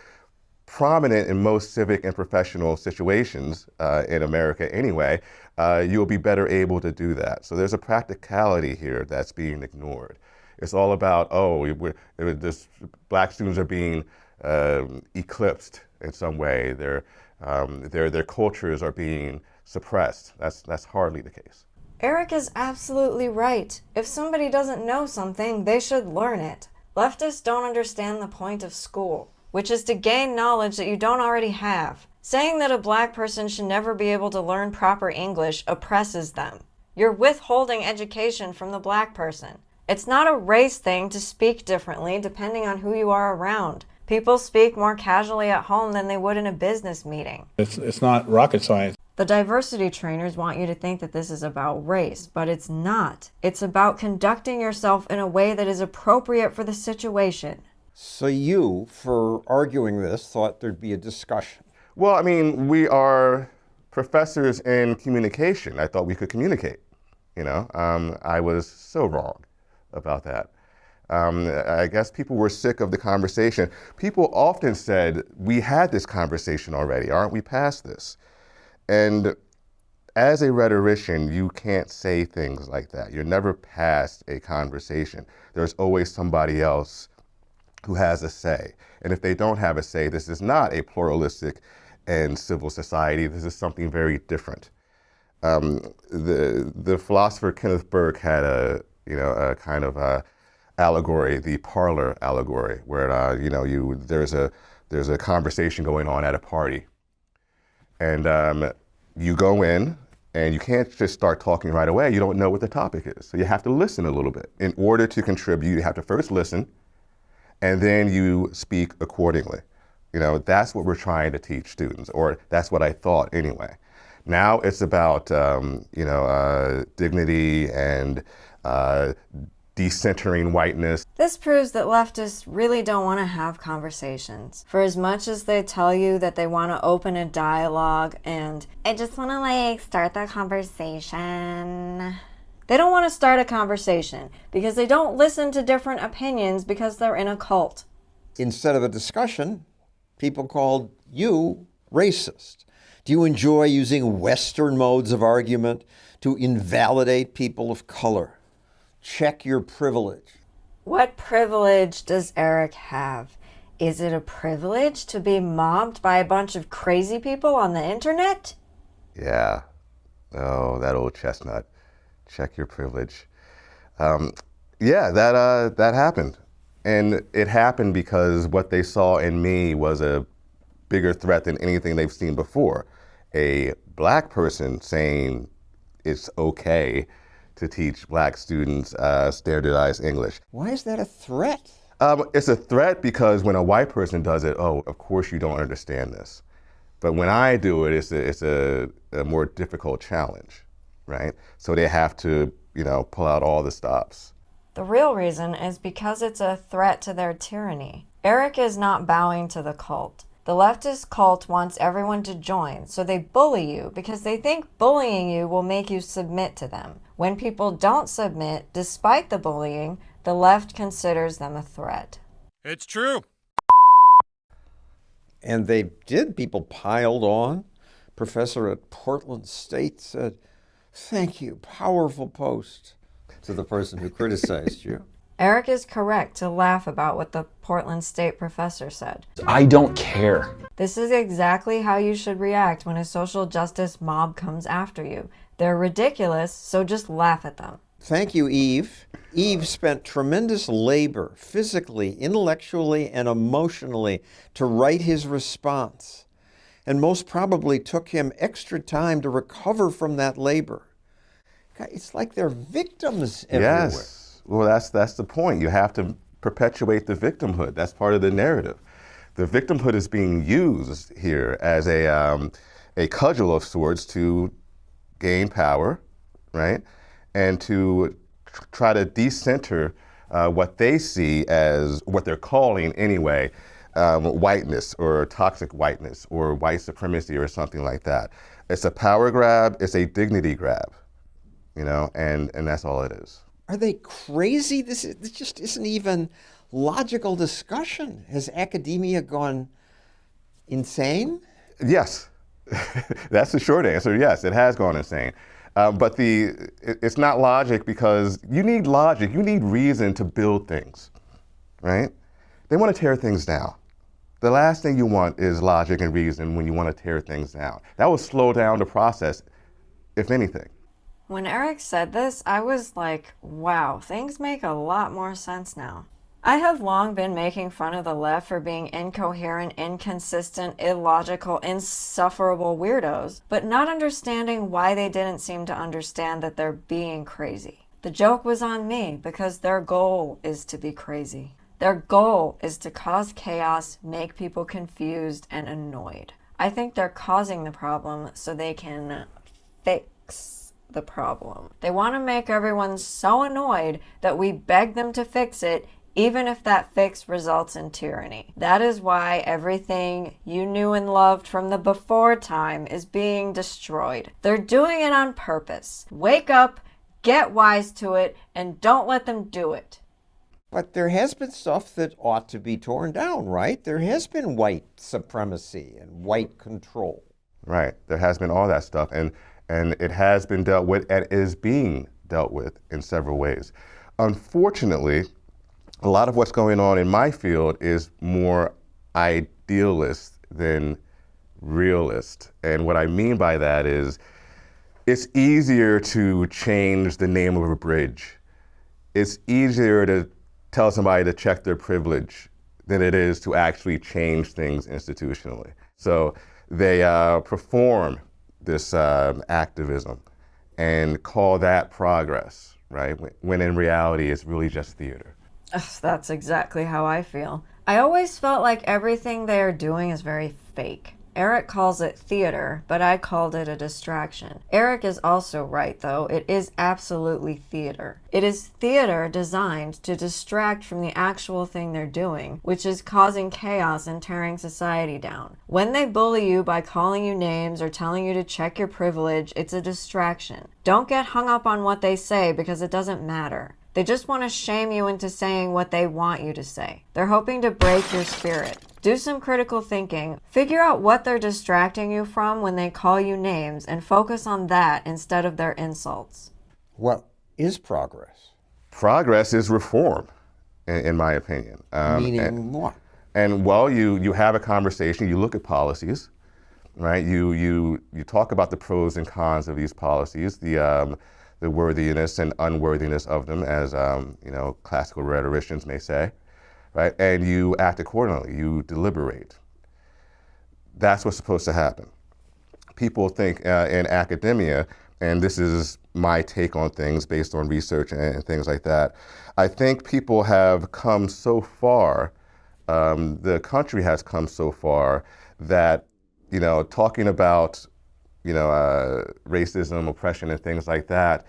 prominent in most civic and professional situations in America anyway, you'll be better able to do that. So there's a practicality here that's being ignored. It's all about, black students are being eclipsed in some way. Their cultures are being suppressed. That's hardly the case. Erec is absolutely right. If somebody doesn't know something, they should learn it. Leftists don't understand the point of school, which is to gain knowledge that you don't already have. Saying that a black person should never be able to learn proper English oppresses them. You're withholding education from the black person. It's not a race thing to speak differently depending on who you are around. People speak more casually at home than they would in a business meeting. It's not rocket science. The diversity trainers want you to think that this is about race, but it's not. It's about conducting yourself in a way that is appropriate for the situation. So you, for arguing this, thought there'd be a discussion. Well, I mean, we are professors in communication. I thought we could communicate, I was so wrong about that. I guess people were sick of the conversation. People often said, we had this conversation already, aren't we past this? And as a rhetorician, you can't say things like that. You're never past a conversation. There's always somebody else who has a say. And if they don't have a say, this is not a pluralistic and civil society. This is something very different. The philosopher Kenneth Burke had a kind of a allegory, the parlor allegory, where there's a conversation going on at a party, and you go in, and you can't just start talking right away. You don't know what the topic is, so you have to listen a little bit. In order to contribute, you have to first listen, and then you speak accordingly. That's what we're trying to teach students, or that's what I thought anyway. Now it's about dignity and decentering whiteness. This proves that leftists really don't want to have conversations. For as much as they tell you that they want to open a dialogue and I just want to start the conversation, they don't want to start a conversation because they don't listen to different opinions because they're in a cult. Instead of a discussion, people called you racist. Do you enjoy using Western modes of argument to invalidate people of color? Check your privilege. What privilege does Erec have? Is it a privilege to be mobbed by a bunch of crazy people on the internet? Yeah. Oh, that old chestnut. Check your privilege. Yeah, that happened. And it happened because what they saw in me was a bigger threat than anything they've seen before. A black person saying it's okay to teach black students standardized English. Why is that a threat? It's a threat because when a white person does it, oh, of course you don't understand this. But when I do it, it's a more difficult challenge, right? So they have to, pull out all the stops. The real reason is because it's a threat to their tyranny. Erec is not bowing to the cult. The leftist cult wants everyone to join, so they bully you because they think bullying you will make you submit to them. When people don't submit, despite the bullying, the left considers them a threat. It's true. And they did. People piled on. Professor at Portland State said, "Thank you, powerful post," to the person who criticized you. Erec is correct to laugh about what the Portland State professor said. I don't care. This is exactly how you should react when a social justice mob comes after you. They're ridiculous, so just laugh at them. Thank you, Eve. Eve spent tremendous labor, physically, intellectually, and emotionally, to write his response, and most probably took him extra time to recover from that labor. It's like they're victims everywhere. Yes. Well, that's the point. You have to perpetuate the victimhood. That's part of the narrative. The victimhood is being used here as a cudgel of sorts to gain power, right? And to try to decenter what they see as, what they're calling anyway, whiteness or toxic whiteness or white supremacy or something like that. It's a power grab, it's a dignity grab, and that's all it is. Are they crazy? This just isn't even logical discussion. Has academia gone insane? Yes. That's the short answer. Yes, it has gone insane. But it's not logic because you need logic. You need reason to build things, right? They want to tear things down. The last thing you want is logic and reason when you want to tear things down. That will slow down the process, if anything. When Erec said this, I was like, wow, things make a lot more sense now. I have long been making fun of the left for being incoherent, inconsistent, illogical, insufferable weirdos, but not understanding why they didn't seem to understand that they're being crazy. The joke was on me because their goal is to be crazy. Their goal is to cause chaos, make people confused and annoyed. I think they're causing the problem so they can fix the problem. They want to make everyone so annoyed that we beg them to fix it, even if that fix results in tyranny. That is why everything you knew and loved from the before time is being destroyed. They're doing it on purpose. Wake up, get wise to it, and don't let them do it. But there has been stuff that ought to be torn down, right? There has been white supremacy and white control. Right. There has been all that stuff. And and it has been dealt with and is being dealt with in several ways. Unfortunately, a lot of what's going on in my field is more idealist than realist. And what I mean by that is it's easier to change the name of a bridge. It's easier to tell somebody to check their privilege than it is to actually change things institutionally. So they perform this activism and call that progress, right? When in reality, it's really just theater. Ugh, that's exactly how I feel. I always felt like everything they are doing is very fake. Erec calls it theater, but I called it a distraction. Erec is also right, though. It is absolutely theater. It is theater designed to distract from the actual thing they're doing, which is causing chaos and tearing society down. When they bully you by calling you names or telling you to check your privilege, it's a distraction. Don't get hung up on what they say because it doesn't matter. They just want to shame you into saying what they want you to say. They're hoping to break your spirit. Do some critical thinking. Figure out what they're distracting you from when they call you names and focus on that instead of their insults. What is progress? Progress is reform, in my opinion. Meaning what? And well, you have a conversation, you look at policies, right? You talk about the pros and cons of these policies, the worthiness and unworthiness of them, as classical rhetoricians may say. Right? And you act accordingly, you deliberate. That's what's supposed to happen. People think in academia, and this is my take on things based on research and things like that, I think people have come so far, the country has come so far that, talking about, racism, oppression, and things like that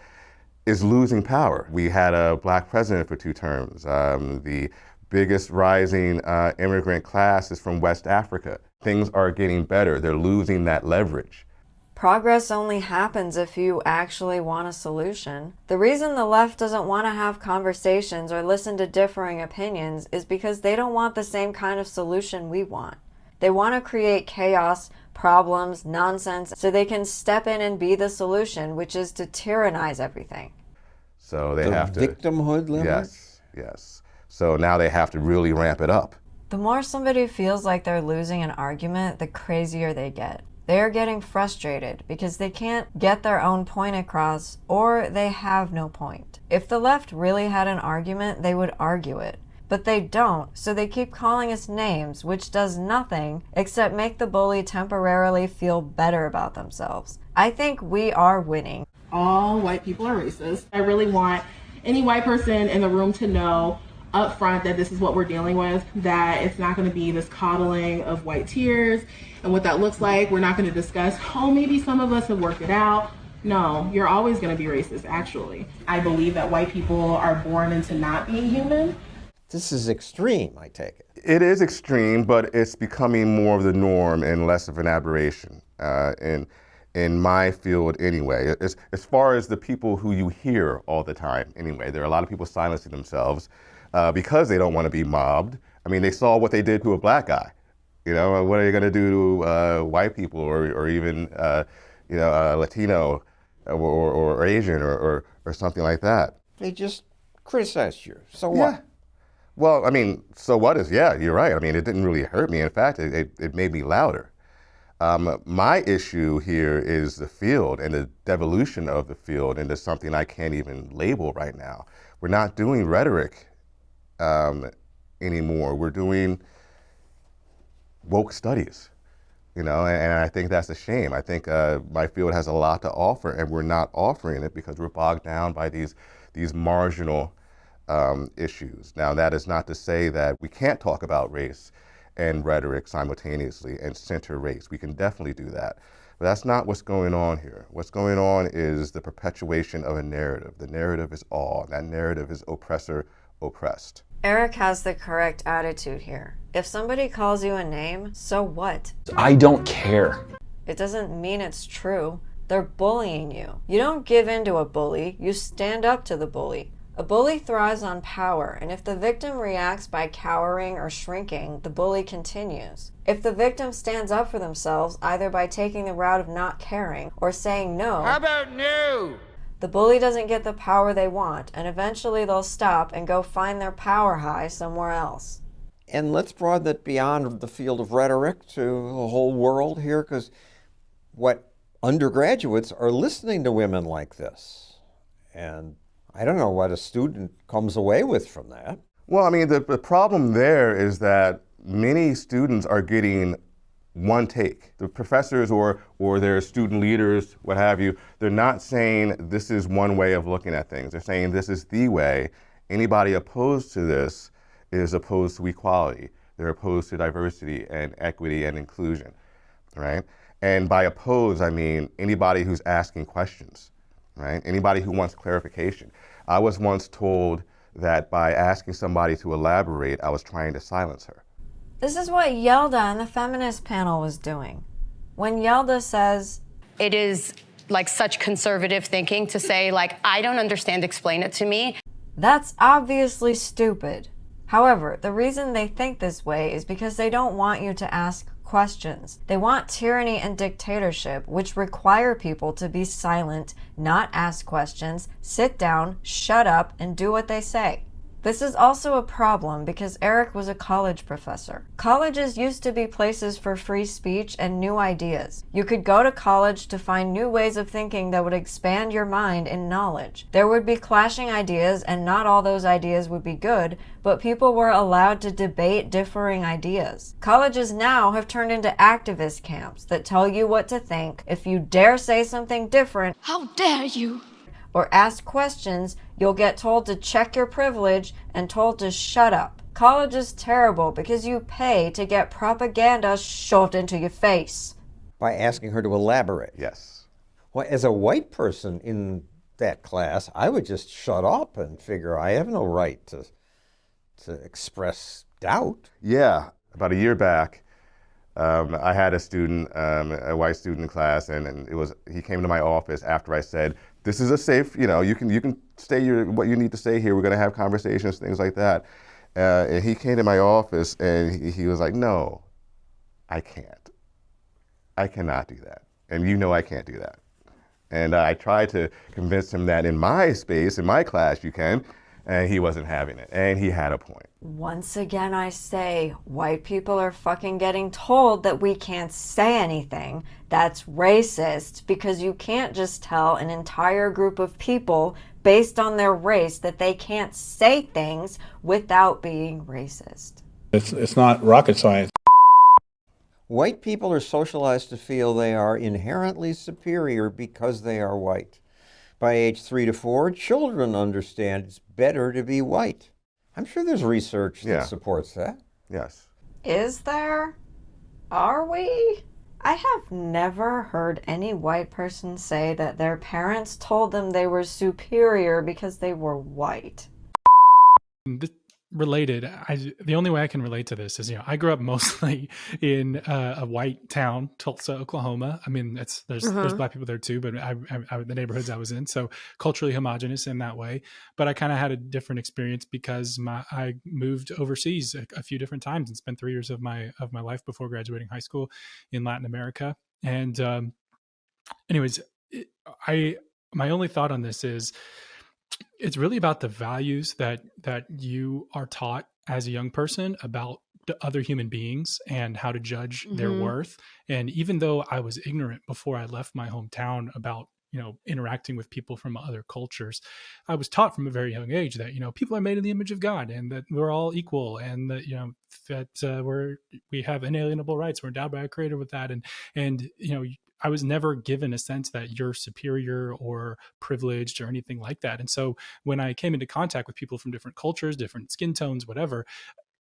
is losing power. We had a black president for 2 terms. The biggest rising immigrant class is from West Africa. Things are getting better. They're losing that leverage. Progress only happens if you actually want a solution. The reason the left doesn't want to have conversations or listen to differing opinions is because they don't want the same kind of solution we want. They want to create chaos, problems, nonsense, so they can step in and be the solution, which is to tyrannize everything. So they have to... victimhood limit? Yes. So now they have to really ramp it up. The more somebody feels like they're losing an argument, the crazier they get. They are getting frustrated because they can't get their own point across, or they have no point. If the left really had an argument, they would argue it. But they don't, so they keep calling us names, which does nothing except make the bully temporarily feel better about themselves. I think we are winning. All white people are racist. I really want any white person in the room to know up front that this is what we're dealing with, that it's not going to be this coddling of white tears and what that looks like. We're not going to discuss, maybe some of us have worked it out. No, you're always going to be racist, actually. I believe that white people are born into not being human. This is extreme, I take it. It is extreme, but it's becoming more of the norm and less of an aberration in my field anyway. As far as the people who you hear all the time anyway, there are a lot of people silencing themselves because they don't want to be mobbed. I mean, they saw what they did to a black guy. What are you going to do to white people or even Latino or Asian or something like that? They just criticized you. So what? Yeah. Well, I mean, so what is, you're right. I mean, it didn't really hurt me. In fact, it made me louder. My issue here is the field and the devolution of the field into something I can't even label right now. We're not doing rhetoric anymore. We're doing woke studies, and I think that's a shame. I think my field has a lot to offer, and we're not offering it because we're bogged down by these marginal issues. Now, that is not to say that we can't talk about race and rhetoric simultaneously and center race. We can definitely do that. But that's not what's going on here. What's going on is the perpetuation of a narrative. The narrative is all. That narrative is oppressor, oppressed. Erec has the correct attitude here. If somebody calls you a name, so what? I don't care. It doesn't mean it's true. They're bullying you. You don't give in to a bully, you stand up to the bully. A bully thrives on power, and if the victim reacts by cowering or shrinking, the bully continues. If the victim stands up for themselves, either by taking the route of not caring or saying no, How about no? the bully doesn't get the power they want, and eventually they'll stop and go find their power high somewhere else. And let's broaden it beyond the field of rhetoric to the whole world here, because what undergraduates are listening to women like this. And I don't know what a student comes away with from that. Well, I mean, the problem there is that many students are getting one take. The professors or their student leaders, what have you, they're not saying this is one way of looking at things. They're saying this is the way. Anybody opposed to this is opposed to equality. They're opposed to diversity and equity and inclusion, right? And by opposed, I mean anybody who's asking questions, right? Anybody who wants clarification. I was once told that by asking somebody to elaborate, I was trying to silence her. This is what Yelda in the feminist panel was doing. When Yelda says, it is like such conservative thinking to say, like, I don't understand, explain it to me. That's obviously stupid. However, the reason they think this way is because they don't want you to ask questions. They want tyranny and dictatorship, which require people to be silent, not ask questions, sit down, shut up, and do what they say. This is also a problem because Erec was a college professor. Colleges used to be places for free speech and new ideas. You could go to college to find new ways of thinking that would expand your mind and knowledge. There would be clashing ideas, and not all those ideas would be good, but people were allowed to debate differing ideas. Colleges now have turned into activist camps that tell you what to think. If you dare say something different, how dare you? Or ask questions, you'll get told to check your privilege and told to shut up. College is terrible because you pay to get propaganda shoved into your face. By asking her to elaborate. Yes. Well, as a white person in that class, I would just shut up and figure I have no right to express doubt. Yeah. About a year back, I had a student, a white student in class, and he came to my office after I said, this is a safe, you can say what you need to say here. We're going to have conversations, things like that. And he came to my office and he was like, no, I can't. I cannot do that. And I can't do that. And I tried to convince him that in my space, in my class, you can. And he wasn't having it. And he had a point. Once again, I say, white people are fucking getting told that we can't say anything. That's racist, because you can't just tell an entire group of people based on their race that they can't say things without being racist. It's not rocket science. White people are socialized to feel they are inherently superior because they are white. By age 3 to 4, children understand it's better to be white. I'm sure there's research that supports that. Yes. Is there? Are we? I have never heard any white person say that their parents told them they were superior because they were white. Related, the only way I can relate to this is, I grew up mostly in a white town, Tulsa, Oklahoma. I mean, there's black people there too, but the neighborhoods I was in, so culturally homogenous in that way. But I kind of had a different experience because I moved overseas a few different times and spent 3 years of my life before graduating high school in Latin America. And anyways, my only thought on this is, it's really about the values that you are taught as a young person about the other human beings and how to judge their worth. And even though I was ignorant before I left my hometown about, interacting with people from other cultures, I was taught from a very young age that, people are made in the image of God and that we're all equal and that, that we have inalienable rights. We're endowed by a creator with that. And I was never given a sense that you're superior or privileged or anything like that. And so when I came into contact with people from different cultures, different skin tones, whatever,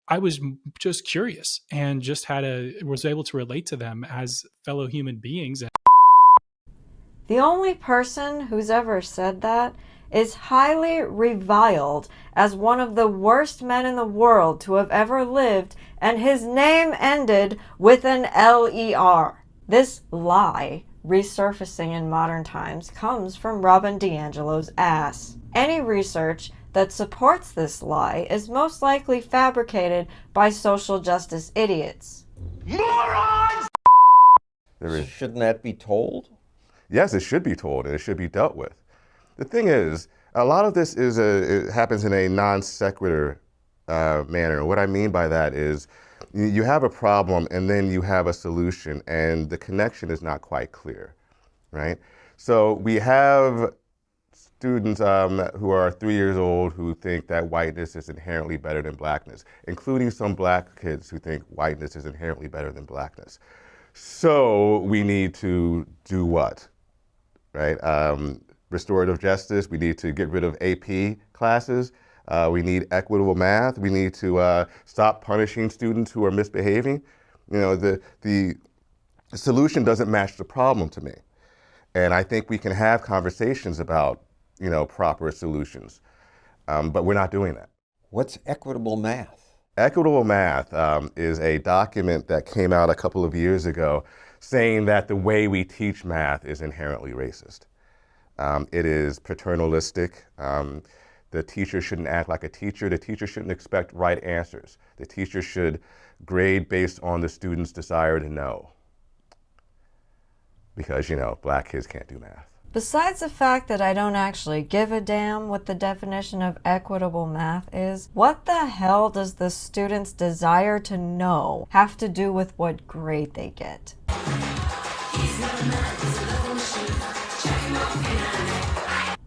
I was just curious and just was able to relate to them as fellow human beings. The only person who's ever said that is highly reviled as one of the worst men in the world to have ever lived, and his name ended with an L-E-R. This lie, resurfacing in modern times, comes from Robin DiAngelo's ass. Any research that supports this lie is most likely fabricated by social justice idiots. Morons! Shouldn't that be told? Yes, it should be told, and it should be dealt with. The thing is, a lot of this it happens in a non sequitur manner. What I mean by that is you have a problem and then you have a solution, and the connection is not quite clear, right? So we have students who are 3 years old who think that whiteness is inherently better than blackness, including some black kids who think whiteness is inherently better than blackness. So we need to do what, right? Restorative justice, we need to get rid of AP classes, we need equitable math, we need to stop punishing students who are misbehaving. You know, the solution doesn't match the problem to me. And I think we can have conversations about, you know, proper solutions, but we're not doing that. What's equitable math? Equitable math is a document that came out a couple of years ago saying that the way we teach math is inherently racist. It is paternalistic. The teacher shouldn't act like a teacher. The teacher shouldn't expect right answers. The teacher should grade based on the student's desire to know. Because, you know, black kids can't do math. Besides the fact that I don't actually give a damn what the definition of equitable math is, what the hell does the student's desire to know have to do with what grade they get?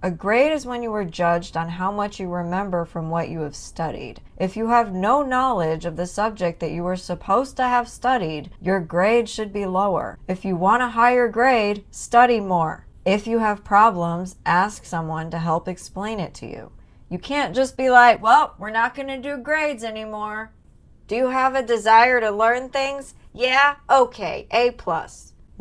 A grade is when you are judged on how much you remember from what you have studied. If you have no knowledge of the subject that you were supposed to have studied, your grade should be lower. If you want a higher grade, study more. If you have problems, ask someone to help explain it to you. You can't just be like, well, we're not going to do grades anymore. Do you have a desire to learn things? Yeah? Okay, A+.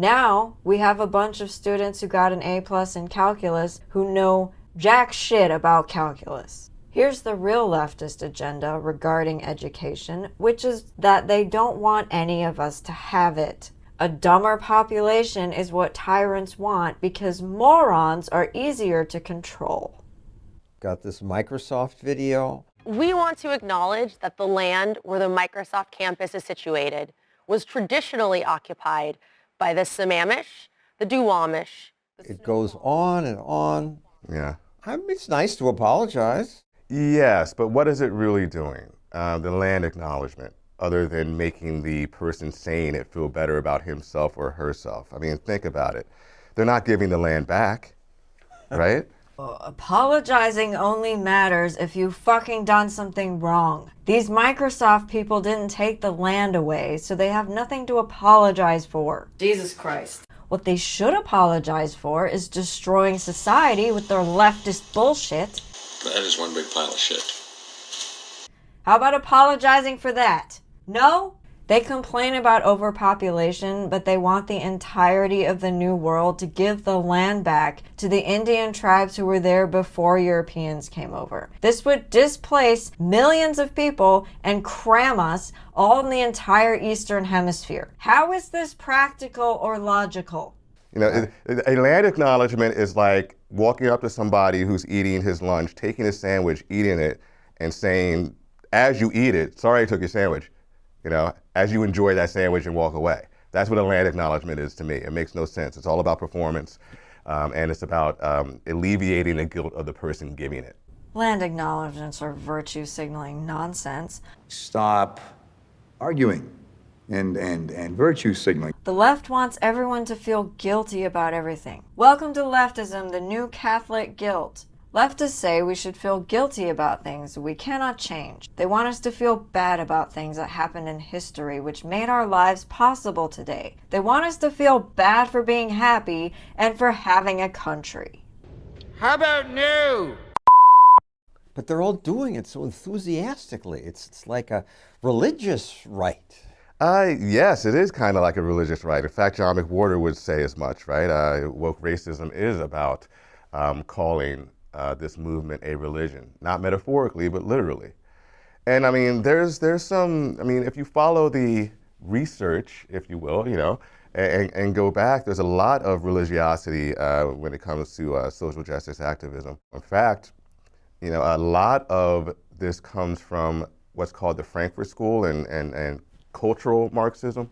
Now, we have a bunch of students who got an A+ in calculus who know jack shit about calculus. Here's the real leftist agenda regarding education, which is that they don't want any of us to have it. A dumber population is what tyrants want because morons are easier to control. Got this Microsoft video. We want to acknowledge that the land where the Microsoft campus is situated was traditionally occupied by the Sammamish, the Duwamish. It goes on and on. Yeah. It's nice to apologize. Yes, but what is it really doing? The land acknowledgement, other than making the person saying it feel better about himself or herself. I mean, think about it. They're not giving the land back, right? Apologizing only matters if you fucking done something wrong. These Microsoft people didn't take the land away, so they have nothing to apologize for. Jesus Christ. What they should apologize for is destroying society with their leftist bullshit. That is one big pile of shit. How about apologizing for that? No? They complain about overpopulation, but they want the entirety of the New World to give the land back to the Indian tribes who were there before Europeans came over. This would displace millions of people and cram us all in the entire Eastern Hemisphere. How is this practical or logical? You know, a land acknowledgement is like walking up to somebody who's eating his lunch, taking his sandwich, eating it, and saying, as you eat it, sorry I took your sandwich. You know, as you enjoy that sandwich and walk away. That's what a land acknowledgement is to me. It makes no sense. It's all about performance, and it's about alleviating the guilt of the person giving it. Land acknowledgements are virtue signaling nonsense. Stop arguing and virtue signaling. The left wants everyone to feel guilty about everything. Welcome to leftism, the new Catholic guilt. Leftists say we should feel guilty about things we cannot change. They want us to feel bad about things that happened in history which made our lives possible today. They want us to feel bad for being happy and for having a country. How about no? But they're all doing it so enthusiastically. It's like a religious rite. Yes, it is kind of like a religious rite. In fact, John McWhorter would say as much, right? Woke racism is about calling this movement a religion, not metaphorically, but literally. And I mean, there's some, I mean, if you follow the research, if you will, you know, and go back, there's a lot of religiosity when it comes to social justice activism. In fact, You know, a lot of this comes from what's called the Frankfurt School and cultural Marxism,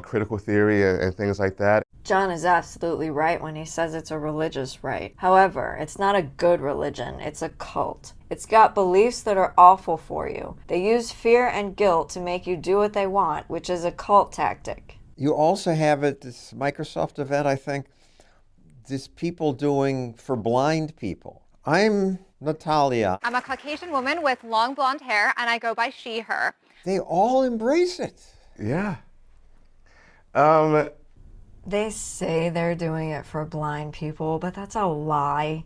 critical theory and things like that. John is absolutely right when he says it's a religious right. However, it's not a good religion, it's a cult. It's got beliefs that are awful for you. They use fear and guilt to make you do what they want, which is a cult tactic. You also have at this Microsoft event, I think, this people doing for blind people. I'm Natalia. I'm a Caucasian woman with long blonde hair, and I go by she, her. They all embrace it. Yeah. They say they're doing it for blind people, but that's a lie.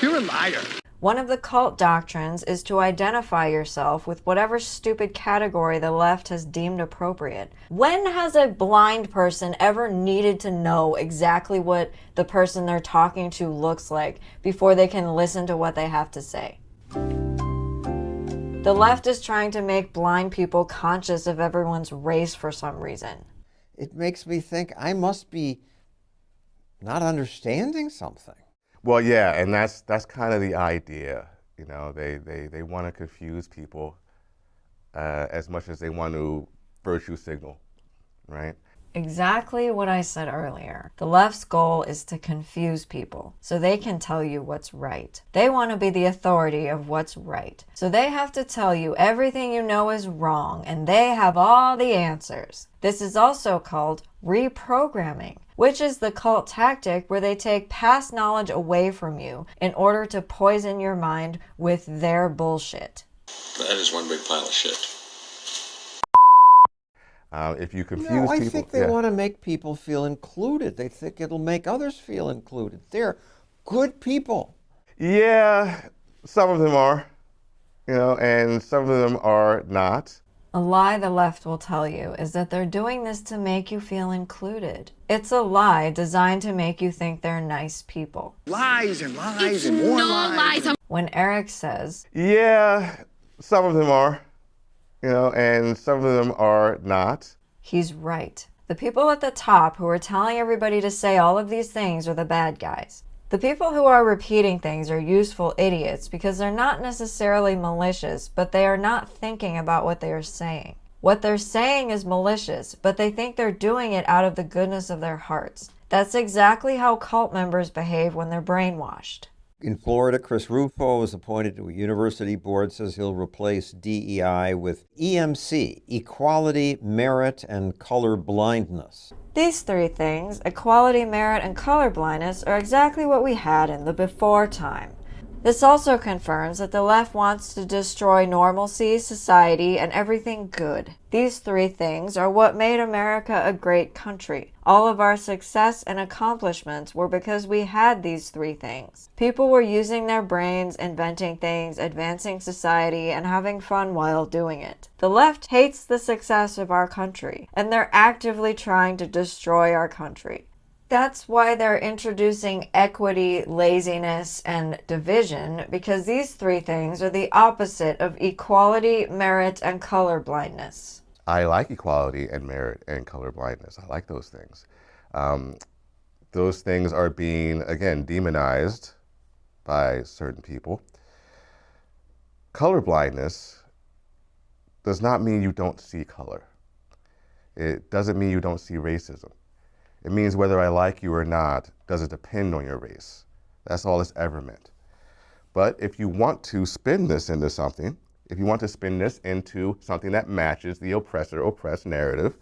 You're a liar. One of the cult doctrines is to identify yourself with whatever stupid category the left has deemed appropriate. When has a blind person ever needed to know exactly what the person they're talking to looks like before they can listen to what they have to say? The left is trying to make blind people conscious of everyone's race for some reason. It makes me think I must be not understanding something. Well, yeah, and that's kind of the idea. You know, they want to confuse people as much as they want to virtue signal, right? Exactly what I said earlier. The left's goal is to confuse people so they can tell you what's right. They want to be the authority of what's right. So they have to tell you everything you know is wrong, and they have all the answers. This is also called reprogramming, which is the cult tactic where they take past knowledge away from you in order to poison your mind with their bullshit. That is one big pile of shit. If you confuse No, I people, think they want to make people feel included. They think it'll make others feel included. They're good people. Yeah, some of them are, you know, and some of them are not. A lie the left will tell you is that they're doing this to make you feel included. It's a lie designed to make you think they're nice people. Lies and lies and more lies. When Erec says, Yeah, some of them are, you know, and some of them are not. He's right. The people at the top who are telling everybody to say all of these things are the bad guys. The people who are repeating things are useful idiots because they're not necessarily malicious, but they are not thinking about what they are saying. What they're saying is malicious, but they think they're doing it out of the goodness of their hearts. That's exactly how cult members behave when they're brainwashed. In Florida, Chris Rufo was appointed to a university board, says he'll replace DEI with EMC, equality, merit, and color blindness. These three things, equality, merit, and colorblindness, are exactly what we had in the before time. This also confirms that the left wants to destroy normalcy, society, and everything good. These three things are what made America a great country. All of our success and accomplishments were because we had these three things. People were using their brains, inventing things, advancing society, and having fun while doing it. The left hates the success of our country, and they're actively trying to destroy our country. That's why they're introducing equity, laziness, and division, because these three things are the opposite of equality, merit, and colorblindness. I like equality and merit and colorblindness. I like those things. Those things are being, again, demonized by certain people. Colorblindness does not mean you don't see color. It doesn't mean you don't see racism. It means whether I like you or not doesn't depend on your race. That's all it's ever meant. But if you want to spin this into something, if you want to spin this into something that matches the oppressor-oppressed narrative,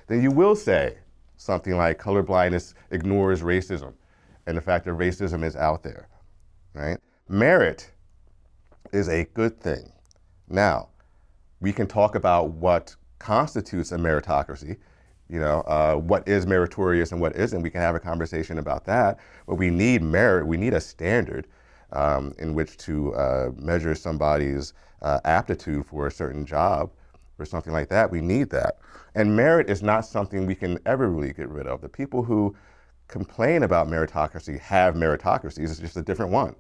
then you will say something like colorblindness ignores racism and the fact that racism is out there, right? Merit is a good thing. Now, we can talk about what constitutes a meritocracy, you know, what is meritorious and what isn't. We can have a conversation about that, but we need merit. We need a standard in which to measure somebody's aptitude for a certain job or something like that. We need that. And merit is not something we can ever really get rid of. The people who complain about meritocracy have meritocracies. It's just a different one,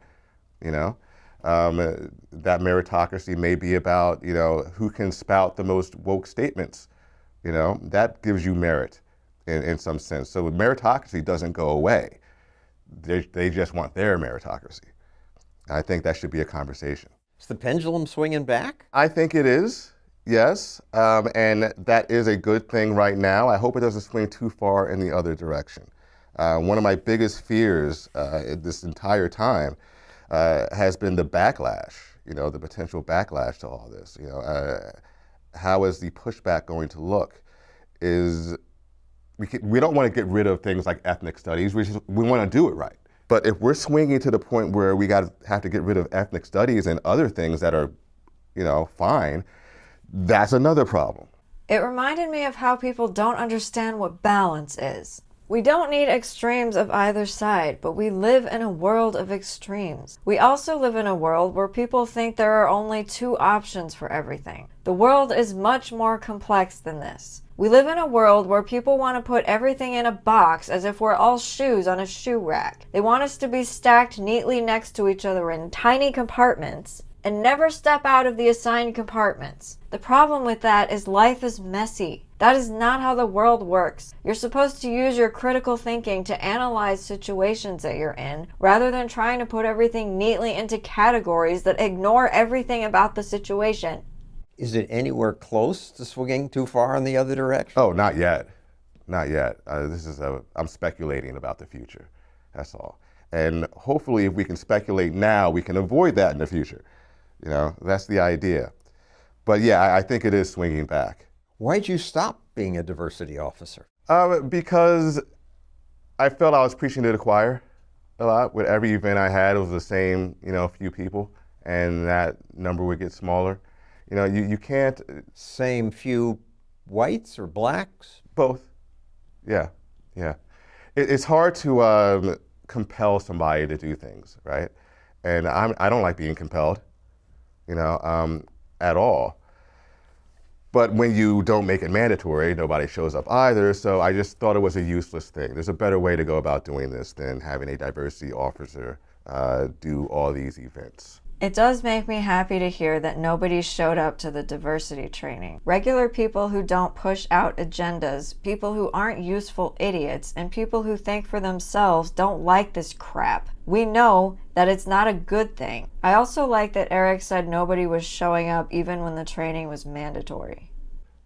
you know. That meritocracy may be about, you know, who can spout the most woke statements. You know, that gives you merit in some sense. So meritocracy doesn't go away. They just want their meritocracy, I think that should be a conversation. Is the pendulum swinging back? I think it is, yes, and that is a good thing right now. I hope it doesn't swing too far in the other direction. One of my biggest fears this entire time has been the backlash, the potential backlash to all this. How is the pushback going to look? We don't want to get rid of things like ethnic studies. We want to do it right. But if we're swinging to the point where we have to get rid of ethnic studies and other things that are, fine, that's another problem. It reminded me of how people don't understand what balance is. We don't need extremes of either side, but we live in a world of extremes. We also live in a world where people think there are only two options for everything. The world is much more complex than this. We live in a world where people want to put everything in a box as if we're all shoes on a shoe rack. They want us to be stacked neatly next to each other in tiny compartments and never step out of the assigned compartments. The problem with that is life is messy. That is not how the world works. You're supposed to use your critical thinking to analyze situations that you're in, rather than trying to put everything neatly into categories that ignore everything about the situation. Is it anywhere close to swinging too far in the other direction? Oh, not yet. Not yet. I'm speculating about the future. That's all. And hopefully if we can speculate now, we can avoid that in the future. That's the idea. But yeah, I think it is swinging back. Why'd you stop being a diversity officer? Because I felt I was preaching to the choir a lot. With every event I had, it was the same, few people, and that number would get smaller. You can't... Same few whites or blacks? Both. Yeah. It's hard to compel somebody to do things, right? And I don't like being compelled, at all. But when you don't make it mandatory, nobody shows up either, so I just thought it was a useless thing. There's a better way to go about doing this than having a diversity officer do all these events. It does make me happy to hear that nobody showed up to the diversity training. Regular people who don't push out agendas, people who aren't useful idiots, and people who think for themselves don't like this crap. We know that it's not a good thing. I also like that Erec said nobody was showing up even when the training was mandatory.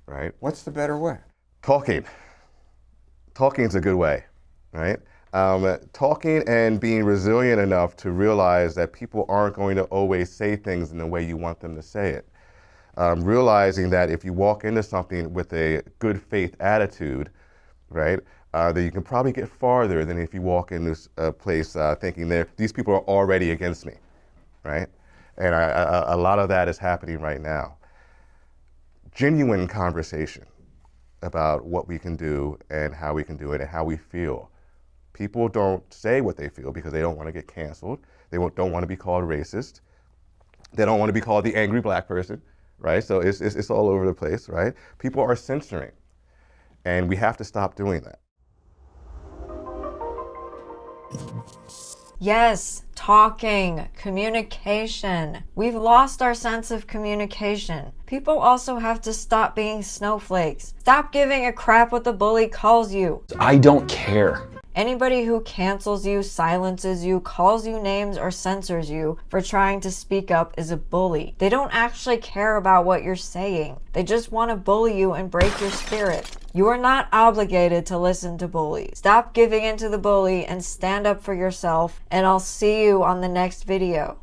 Right? What's the better way? Talking. Talking's a good way, right? Talking and being resilient enough to realize that people aren't going to always say things in the way you want them to say it. Realizing that if you walk into something with a good faith attitude, right, that you can probably get farther than if you walk into a place thinking these people are already against me, right? And a lot of that is happening right now. Genuine conversation about what we can do and how we can do it and how we feel. People don't say what they feel because they don't want to get canceled. They don't want to be called racist. They don't want to be called the angry black person, right? So it's all over the place, right? People are censoring, and we have to stop doing that. Yes, talking, communication. We've lost our sense of communication. People also have to stop being snowflakes. Stop giving a crap what the bully calls you. I don't care. Anybody who cancels you, silences you, calls you names, or censors you for trying to speak up is a bully. They don't actually care about what you're saying. They just want to bully you and break your spirit. You are not obligated to listen to bullies. Stop giving in to the bully and stand up for yourself, and I'll see you on the next video.